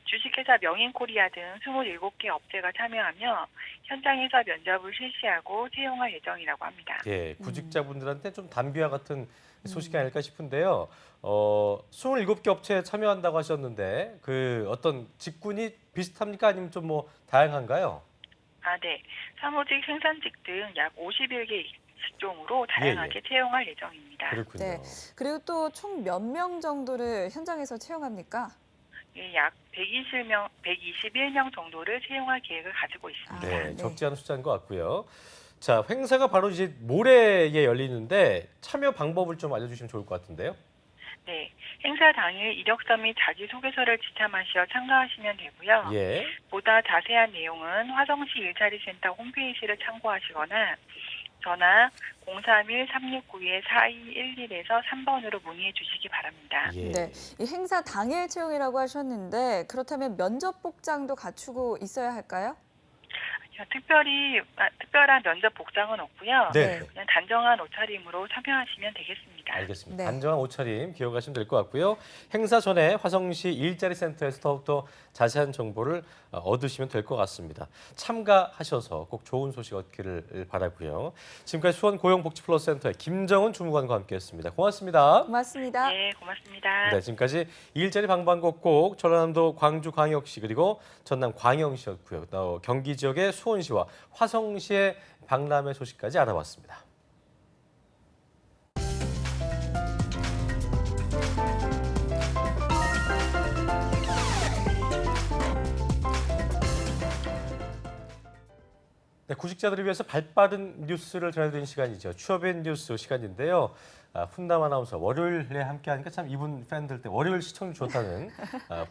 주식회사 명인코리아 등 27개 업체가 참여하며 현장에서 면접을 실시하고 채용할 예정이라고 합니다. 예, 구직자분들한테 좀 담비와 같은 소식이 아닐까 싶은데요. 27개 업체에 참여한다고 하셨는데 그 어떤 직군이 비슷합니까? 아니면 좀 뭐 다양한가요? 네. 사무직, 생산직 등 약 51개 직종으로 다양하게 채용할 예정입니다. 그렇군요. 네. 그리고 또 총 몇 명 정도를 현장에서 채용합니까? 예, 약 121명 정도를 채용할 계획을 가지고 있습니다. 네, 적지 않은 숫자인 것 같고요. 자, 행사가 바로 이제 모레에 열리는데 참여 방법을 좀 알려주시면 좋을 것 같은데요. 네, 행사 당일 이력서 및 자기소개서를 지참하시어 참가하시면 되고요. 예. 보다 자세한 내용은 화성시 일자리 센터 홈페이지를 참고하시거나 전화 031-3692-4211에서 3번으로 문의해 주시기 바랍니다. 예. 네, 이 행사 당일 채용이라고 하셨는데 그렇다면 면접 복장도 갖추고 있어야 할까요? 특별한 면접 복장은 없고요. 네. 그냥 단정한 옷차림으로 참여하시면 되겠습니다. 알겠습니다. 단정한 옷차림 기억하시면 될 것 같고요. 행사 전에 화성시 일자리 센터에서 더욱더 자세한 정보를 얻으시면 될 것 같습니다. 참가하셔서 꼭 좋은 소식 얻기를 바라고요. 지금까지 수원 고용복지플러스센터의 김정은 주무관과 함께했습니다. 고맙습니다. 고맙습니다. 네, 고맙습니다. 네, 지금까지 일자리 방방곡 꼭 전라남도 광주광역시 그리고 전남 광양시였고요. 또 경기 지역의 수원시와 화성시의 박람회 소식까지 알아봤습니다. 네, 구직자들을 위해서 발빠른 뉴스를 전해드리는 시간이죠. 취업의 뉴스 시간인데요. 훈남 아나운서 월요일에 함께하니까 참 이분 팬들 때 월요일 시청률 좋다는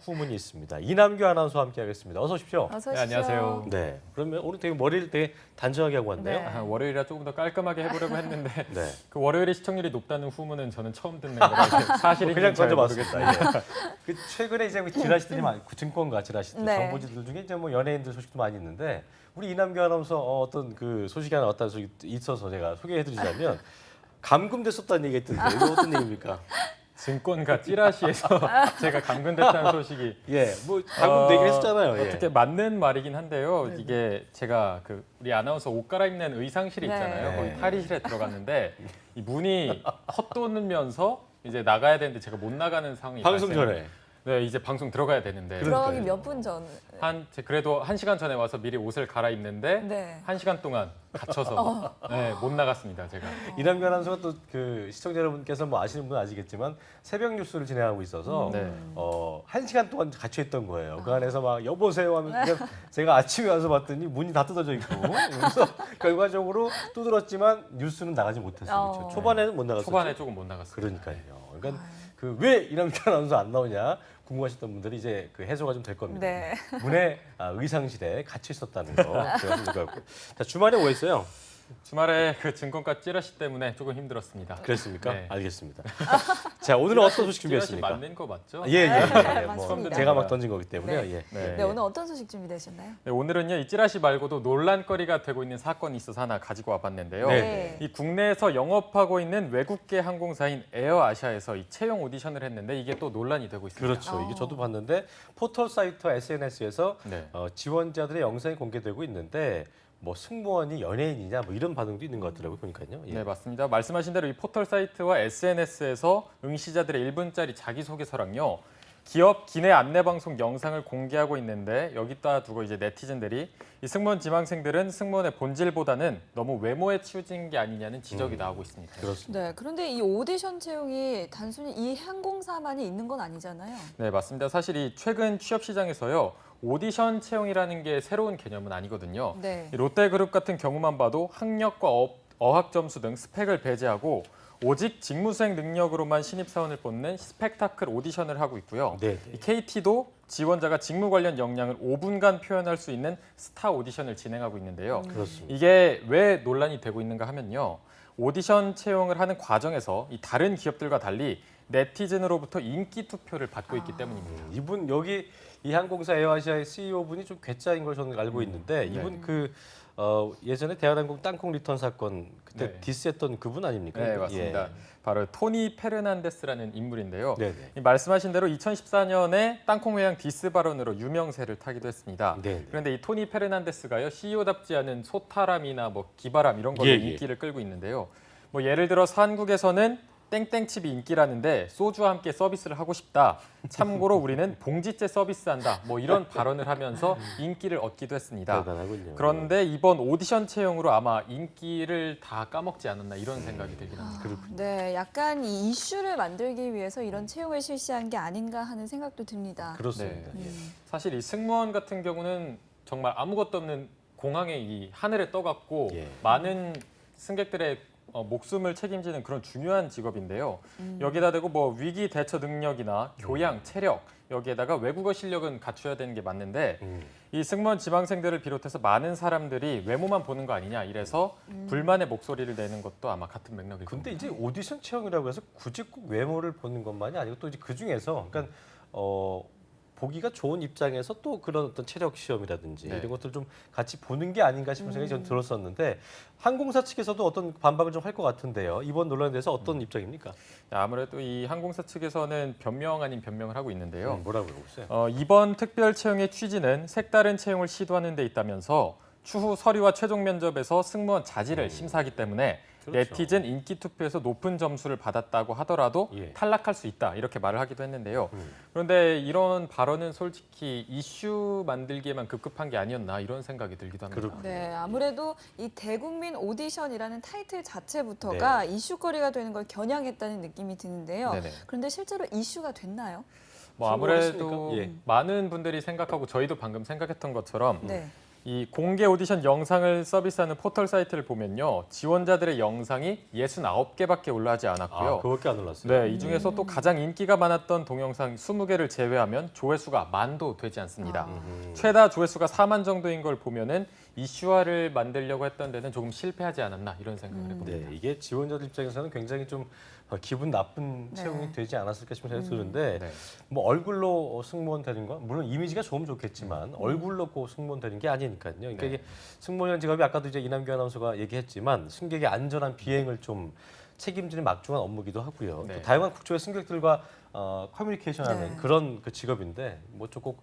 후문이 있습니다. 이남규 아나운서와 함께하겠습니다. 어서 오십시오. 어서 오십시오. 네, 안녕하세요. 네, 그러면 오늘 되게 머리를 되게 단정하게 하고 왔네요. 네. 월요일이라 조금 더 깔끔하게 해보려고 했는데 네. 그 월요일에 시청률이 높다는 후문은 저는 처음 듣는 거라서 사실인지 그냥 잘 던져봤습니다. 모르겠습니다. 그 최근에 이제 지라시들이 많고 증권가 지라시들, 네. 정보지들 중에 이제 뭐 연예인들 소식도 많이 있는데 우리 이남규 아나운서 어떤 그 소식이 하나 어떤 소식이 있어서 제가 소개해드리자면 감금됐었다는 얘기가 있던데 이거 어떤 얘기입니까? 증권가 찌라시에서 제가 감금됐다는 소식이 뭐 감금되긴 했었잖아요. 예. 어떻게 맞는 말이긴 한데요. 이게 제가 그 우리 아나운서 옷 갈아입는 의상실이 네. 있잖아요. 네. 거기 탈의실에 들어갔는데 이 문이 헛도면서 이제 나가야 되는데 제가 못 나가는 상황이 방송 발생. 전에. 네, 이제 방송 들어가야 되는데 들어가기 몇 분 전? 그래도 1시간 전에 와서 미리 옷을 갈아입는데 네. 1시간 동안 갇혀서 네, 못 나갔습니다, 제가. 이남규 아나운서가 또 그 시청자 여러분께서 뭐 아시는 분은 아시겠지만 새벽 뉴스를 진행하고 있어서 네. 1시간 동안 갇혀 있던 거예요. 그 안에서 막 여보세요 하면 제가 아침에 와서 봤더니 문이 다 뜯어져 있고 그래서 결과적으로 두드렸지만 뉴스는 나가지 못했어요. 그렇죠? 초반에는 못 나갔었죠. 초반에 조금 못 나갔어요. 그러니까요. 그러니까 그 왜 이남규 아나운서 안 나오냐 궁금하셨던 분들이 이제 그 해소가 좀 될 겁니다. 네. 문에 의상실에 갇혀 있었다는 거 제가 생각하고. 자, 주말에 뭐 했어요? 주말에 그 증권가 찌라시 때문에 조금 힘들었습니다. 그랬습니까? 네. 알겠습니다. 자, 오늘은 어떤 소식 준비했습니까? 찌라시 맞는 거 맞죠? 예. 뭐 맞습니다. 제가 막 던진 거기 때문에요. 네. 예. 네, 오늘 어떤 소식 준비되셨나요? 네, 오늘은요 이 찌라시 말고도 논란거리가 되고 있는 사건이 있어서 하나 가지고 와봤는데요. 네. 이 국내에서 영업하고 있는 외국계 항공사인 에어아시아에서 이 채용 오디션을 했는데 이게 또 논란이 되고 있습니다. 그렇죠. 이게 저도 봤는데 포털 사이트와 SNS에서 네. 지원자들의 영상이 공개되고 있는데 뭐 승무원이 연예인이냐 뭐 이런 반응도 있는 것 같더라고요. 보니까요. 예. 네, 맞습니다. 말씀하신 대로 이 포털 사이트와 SNS에서 응시자들의 1분짜리 자기소개서랑요. 기업 기내 안내방송 영상을 공개하고 있는데 여기다 두고 이제 네티즌들이 이 승무원 지망생들은 승무원의 본질보다는 너무 외모에 치우친 게 아니냐는 지적이 나오고 있습니다. 그렇습니다. 네, 그런데 이 오디션 채용이 단순히 이 항공사만이 있는 건 아니잖아요. 네, 맞습니다. 사실 이 최근 취업 시장에서요. 오디션 채용이라는 게 새로운 개념은 아니거든요. 네. 이 롯데그룹 같은 경우만 봐도 학력과 어학 점수 등 스펙을 배제하고 오직 직무 수행 능력으로만 신입사원을 뽑는 스펙타클 오디션을 하고 있고요. 네. 이 KT도 지원자가 직무 관련 역량을 5분간 표현할 수 있는 스타 오디션을 진행하고 있는데요. 그렇습니다. 이게 왜 논란이 되고 있는가 하면요. 오디션 채용을 하는 과정에서 이 다른 기업들과 달리 네티즌으로부터 인기 투표를 받고 있기 때문입니다. 이분 여기 이 항공사 에어아시아의 CEO분이 좀 괴짜인 걸 저는 알고 있는데 이분 그 예전에 대한항공 땅콩 리턴 사건 그때 네. 디스했던 그분 아닙니까? 네, 맞습니다. 예. 바로 토니 페르난데스라는 인물인데요. 네네. 이 말씀하신 대로 2014년에 땅콩 회항 디스 발언으로 유명세를 타기도 했습니다. 네. 그런데 이 토니 페르난데스가요, CEO답지 않은 소타람이나 뭐 기바람 이런 걸로 예. 인기를 끌고 있는데요. 뭐 예를 들어서 한국에서는 땡땡칩이 인기라는데 소주와 함께 서비스를 하고 싶다. 참고로 우리는 봉지째 서비스한다. 뭐 이런 발언을 하면서 인기를 얻기도 했습니다. 대단하군요. 그런데 이번 오디션 채용으로 아마 인기를 다 까먹지 않았나 이런 생각이 들긴 합니다. 네, 약간 이 이슈를 만들기 위해서 이런 채용을 실시한 게 아닌가 하는 생각도 듭니다. 그렇습니다. 네. 사실 이 승무원 같은 경우는 정말 아무것도 없는 공항에 이 하늘에 떠갖고 많은 승객들의 목숨을 책임지는 그런 중요한 직업인데요. 여기다 대고 뭐 위기 대처 능력이나 교양, 체력 여기에다가 외국어 실력은 갖춰야 되는 게 맞는데 이 승무원 지망생들을 비롯해서 많은 사람들이 외모만 보는 거 아니냐 이래서 불만의 목소리를 내는 것도 아마 같은 맥락일 겁니다. 근데 이제 오디션 채용이라고 해서 굳이 꼭 외모를 보는 것만이 아니고 또 이제 그 중에서 그러니까 보기가 좋은 입장에서 또 그런 어떤 체력 시험이라든지 이런 것들 좀 같이 보는 게 아닌가 싶은 생각이 전 들었었는데 항공사 측에서도 어떤 반박을 좀 할 것 같은데요. 이번 논란에 대해서 어떤 입장입니까? 아무래도 이 항공사 측에서는 변명 아닌 변명을 하고 있는데요. 뭐라고 그러고 있어요? 이번 특별 채용의 취지는 색다른 채용을 시도하는 데 있다면서 추후 서류와 최종 면접에서 승무원 자질을 심사하기 때문에 그렇죠. 네티즌 인기 투표에서 높은 점수를 받았다고 하더라도 탈락할 수 있다 이렇게 말을 하기도 했는데요. 그런데 이런 발언은 솔직히 이슈 만들기에만 급급한 게 아니었나 이런 생각이 들기도 합니다. 네, 아무래도 이 대국민 오디션이라는 타이틀 자체부터가 이슈거리가 되는 걸 겨냥했다는 느낌이 드는데요. 네네. 그런데 실제로 이슈가 됐나요? 뭐 아무래도 많은 분들이 생각하고 저희도 방금 생각했던 것처럼 이 공개 오디션 영상을 서비스하는 포털 사이트를 보면요. 지원자들의 영상이 69개밖에 올라가지 않았고요. 아, 그것밖에 안 올랐어요. 네, 이 중에서 또 가장 인기가 많았던 동영상 20개를 제외하면 조회수가 10,000도 되지 않습니다. 최다 조회수가 40,000 정도인 걸 보면은 이슈화를 만들려고 했던 데는 조금 실패하지 않았나 이런 생각을 해봅니다. 네, 이게 지원자들 입장에서는 굉장히 좀 기분 나쁜 채용이 되지 않았을까 싶은 생각이 드는데 뭐 얼굴로 승무원 되는 건 물론 이미지가 좋으면 좋겠지만 얼굴로 꼭 승무원 되는 게 아니니까요. 그러니까 이게 승무원이라는 직업이 아까도 이제 이남규 아나운서가 얘기했지만 승객의 안전한 비행을 좀 책임지는 막중한 업무기도 하고요. 또 다양한 국조의 승객들과 커뮤니케이션하는 그런 그 직업인데 뭐 좀 꼭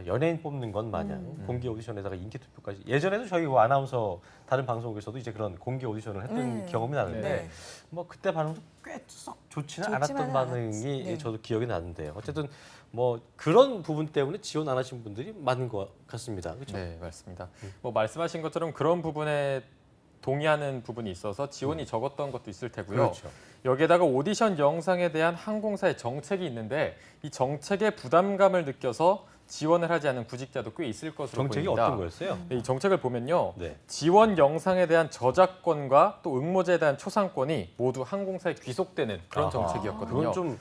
연예인 뽑는 건 마냥 공개 오디션에다가 인기 투표까지 예전에도 저희 아나운서 다른 방송국에서도 이제 그런 공개 오디션을 했던 경험이 나는데 뭐 그때 반응도 꽤 썩 좋지는 않았던 반응이 저도 기억이 나는데요. 어쨌든 뭐 그런 부분 때문에 지원 안 하신 분들이 많은 것 같습니다. 그렇죠? 네, 맞습니다. 뭐 말씀하신 것처럼 그런 부분에 동의하는 부분이 있어서 지원이 적었던 것도 있을 테고요. 그렇죠. 여기에다가 오디션 영상에 대한 항공사의 정책이 있는데 이 정책의 부담감을 느껴서 지원을 하지 않은 구직자도 꽤 있을 것으로 정책이 보입니다. 어떤 거였어요? 네, 이 정책을 보면요. 지원 영상에 대한 저작권과 또 응모제에 대한 초상권이 모두 항공사에 귀속되는 그런 정책이었거든요. 그건 좀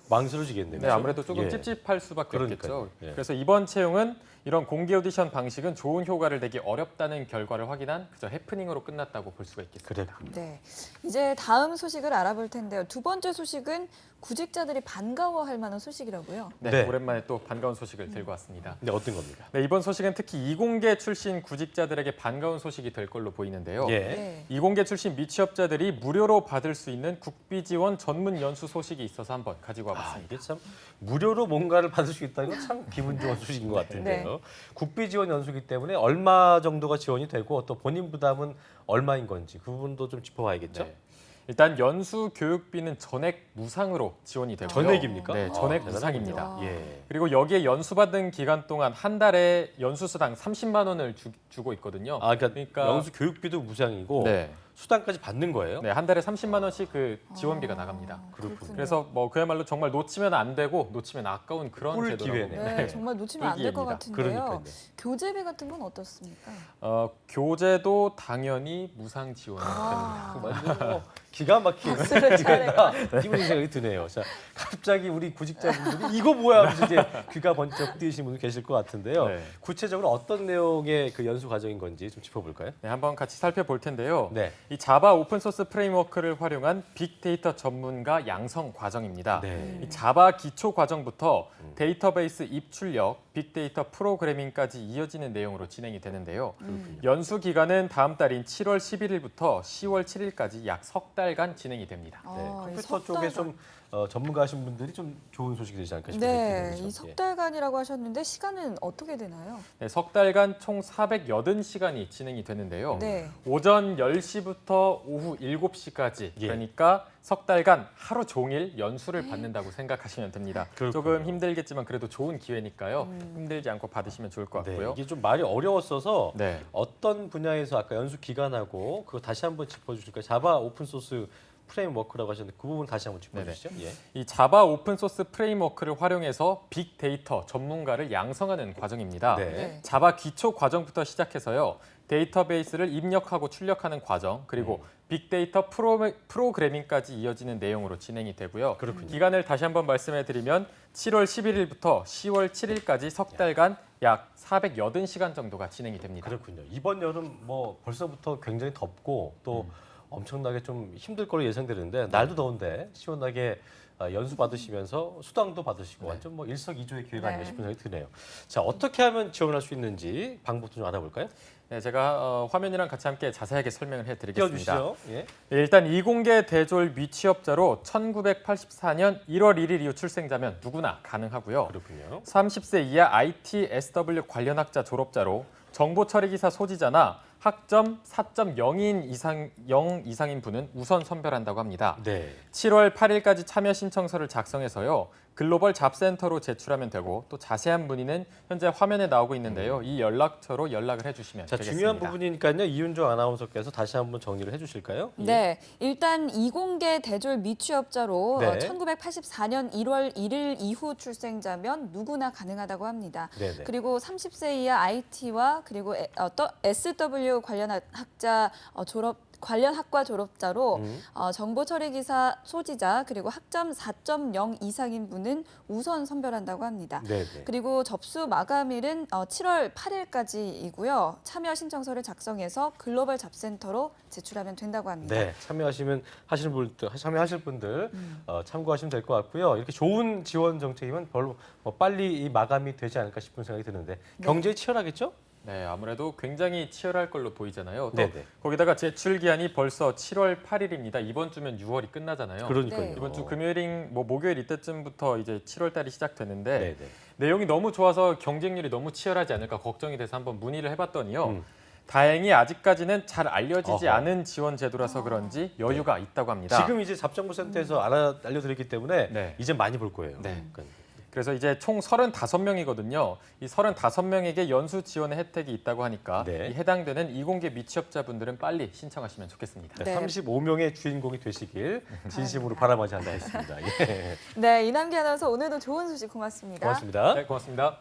망설여지겠네요. 네, 아무래도 조금 찝찝할 수밖에 없겠죠. 그래서 이번 채용은 이런 공개 오디션 방식은 좋은 효과를 내기 어렵다는 결과를 확인한 그저 해프닝으로 끝났다고 볼 수가 있겠습니다. 네, 이제 다음 소식을 알아볼 텐데요. 두 번째 소식은 구직자들이 반가워할 만한 소식이라고요. 네, 오랜만에 또 반가운 소식을 들고 왔습니다. 네, 어떤 겁니까? 네, 이번 소식은 특히 이공계 출신 구직자들에게 반가운 소식이 될 걸로 보이는데요. 이공계 출신 미취업자들이 무료로 받을 수 있는 국비 지원 전문 연수 소식이 있어서 한번 가지고 와봤습니다. 이게 참 무료로 뭔가를 받을 수 있다는 건 참 기분 좋은 소식인 것 같은데요. 국비 지원 연수기 때문에 얼마 정도가 지원이 되고 또 본인 부담은 얼마인 건지 그 부분도 좀 짚어봐야겠죠. 일단 연수 교육비는 전액 무상으로 지원이 되고요. 전액입니까? 네, 전액 대단합니다. 무상입니다. 그리고 여기에 연수받은 기간 동안 한 달에 연수수당 30만 원을 주고 있거든요. 그러니까 연수 교육비도 무상이고 수당까지 받는 거예요? 네, 한 달에 30만 원씩 그 지원비가 나갑니다. 그렇군요. 그래서 뭐 그야말로 정말 놓치면 안 되고 놓치면 아까운 그런 꿀 제도라고. 기회네. 네, 정말 놓치면 안 될 것 같은데요. 그러니까요. 교재비 같은 건 어떻습니까? 교재도 당연히 무상 지원이 됩니다. 완전 기가 막힌 기분이 생각이 드네요. 자, 갑자기 우리 구직자분들이 이거 뭐야 하면서 이제 귀가 번쩍 뜨이시는 분들 계실 것 같은데요. 구체적으로 어떤 내용의 그 연수 과정인 건지 좀 짚어볼까요? 네, 한번 같이 살펴볼 텐데요. 이 자바 오픈소스 프레임워크를 활용한 빅데이터 전문가 양성 과정입니다. 이 자바 기초 과정부터 데이터베이스 입출력, 빅데이터 프로그래밍까지 이어지는 내용으로 진행이 되는데요. 연수 기간은 다음 달인 7월 11일부터 10월 7일까지 약 석 달간 진행이 됩니다. 컴퓨터 쪽에 좀 전문가하신 분들이 좀 좋은 소식이 되지 않을까 싶은 네, 생각이 이 석 달간이라고 하셨는데 시간은 어떻게 되나요? 네, 석 달간 총 480시간이 진행이 되는데요. 네. 오전 10시부터 오후 7시까지 그러니까 석 달간 하루 종일 연수를 받는다고 생각하시면 됩니다. 조금 힘들겠지만 그래도 좋은 기회니까요. 힘들지 않고 받으시면 좋을 것 같고요. 이게 좀 말이 어려웠어서 어떤 분야에서 아까 연수 기간하고 그거 다시 한번 짚어주실까요? 자바 오픈소스 프레임워크라고 하셨는데 그 부분 다시 한번 짚어주시죠. 이 자바 오픈소스 프레임워크를 활용해서 빅데이터 전문가를 양성하는 과정입니다. 자바 기초 과정부터 시작해서요. 데이터베이스를 입력하고 출력하는 과정 그리고 빅데이터 프로그래밍까지 이어지는 내용으로 진행이 되고요. 기간을 다시 한번 말씀해 드리면 7월 11일부터 10월 7일까지 석 달간 약 480시간 정도가 진행이 됩니다. 그렇군요. 이번 여름 뭐 벌써부터 굉장히 덥고 또 엄청나게 좀 힘들 거로 예상되는데 날도 더운데 시원하게 연수 받으시면서 수당도 받으시고 완전 뭐 일석이조의 기회가 아닌가 싶은 생각이 드네요. 자, 어떻게 하면 지원할 수 있는지 방법도 좀 알아볼까요? 네, 제가 화면이랑 같이 함께 자세하게 설명을 해드리겠습니다. 띄워주시죠. 일단 이공계 대졸 미취업자로 1984년 1월 1일 이후 출생자면 누구나 가능하고요. 그렇군요. 30세 이하 IT, SW 관련 학자 졸업자로 정보 처리 기사 소지자나 학점 4.0인 이상 0 이상인 분은 우선 선별한다고 합니다. 네. 7월 8일까지 참여 신청서를 작성해서요. 글로벌 잡센터로 제출하면 되고 또 자세한 문의는 현재 화면에 나오고 있는데요. 이 연락처로 연락을 해주시면 자, 되겠습니다. 중요한 부분이니까요. 이윤정 아나운서께서 다시 한번 정리를 해주실까요? 네, 일단 이공계 대졸 미취업자로 네. 1984년 1월 1일 이후 출생자면 누구나 가능하다고 합니다. 네네. 그리고 30세 이하 IT와 그리고 SW 관련 학자 관련 학과 졸업자로 정보 처리 기사 소지자 그리고 학점 4.0 이상인 분은 우선 선별한다고 합니다. 네네. 그리고 접수 마감일은 7월 8일까지이고요. 참여 신청서를 작성해서 글로벌 잡센터로 제출하면 된다고 합니다. 네, 참여하실 분들 참고하시면 될 것 같고요. 이렇게 좋은 지원 정책이면 별로 빨리 이 마감이 되지 않을까 싶은 생각이 드는데 경쟁이 치열하겠죠? 네, 아무래도 굉장히 치열할 걸로 보이잖아요. 또 네네. 거기다가 제출 기한이 벌써 7월 8일입니다. 이번 주면 6월이 끝나잖아요. 그러니까요. 네. 이번 주 금요일인 목요일 이때쯤부터 이제 7월 달이 시작되는데 네네. 내용이 너무 좋아서 경쟁률이 너무 치열하지 않을까 걱정이 돼서 한번 문의를 해봤더니요. 다행히 아직까지는 잘 알려지지 않은 지원 제도라서 그런지 여유가 있다고 합니다. 지금 이제 잡정보센터에서 알려드렸기 때문에 이제 많이 볼 거예요. 네. 그러니까. 그래서 이제 총 35명이거든요. 이 35명에게 연수 지원의 혜택이 있다고 하니까 이 해당되는 이공계 미취업자분들은 빨리 신청하시면 좋겠습니다. 네, 35명의 주인공이 되시길 진심으로 바라마지 않나 했습니다. 예. 네, 이남기 아나운서 오늘도 좋은 소식 고맙습니다. 고맙습니다. 네, 고맙습니다.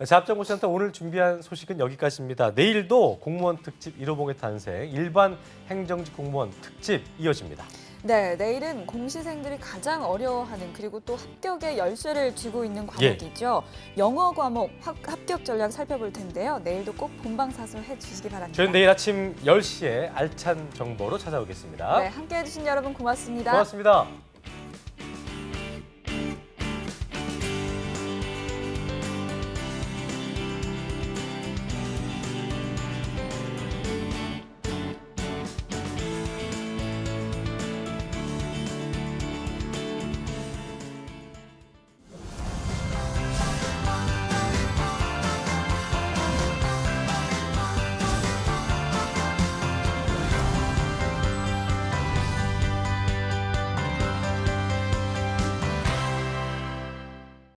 잡정보센터 오늘 준비한 소식은 여기까지입니다. 내일도 공무원 특집 1호봉의 탄생, 일반 행정직 공무원 특집 이어집니다. 네, 내일은 공시생들이 가장 어려워하는 그리고 또 합격의 열쇠를 쥐고 있는 과목이죠. 영어 과목 합격 전략 살펴볼 텐데요. 내일도 꼭 본방사수 해주시기 바랍니다. 저희는 내일 아침 10시에 알찬 정보로 찾아오겠습니다. 네, 함께해 주신 여러분 고맙습니다. 고맙습니다.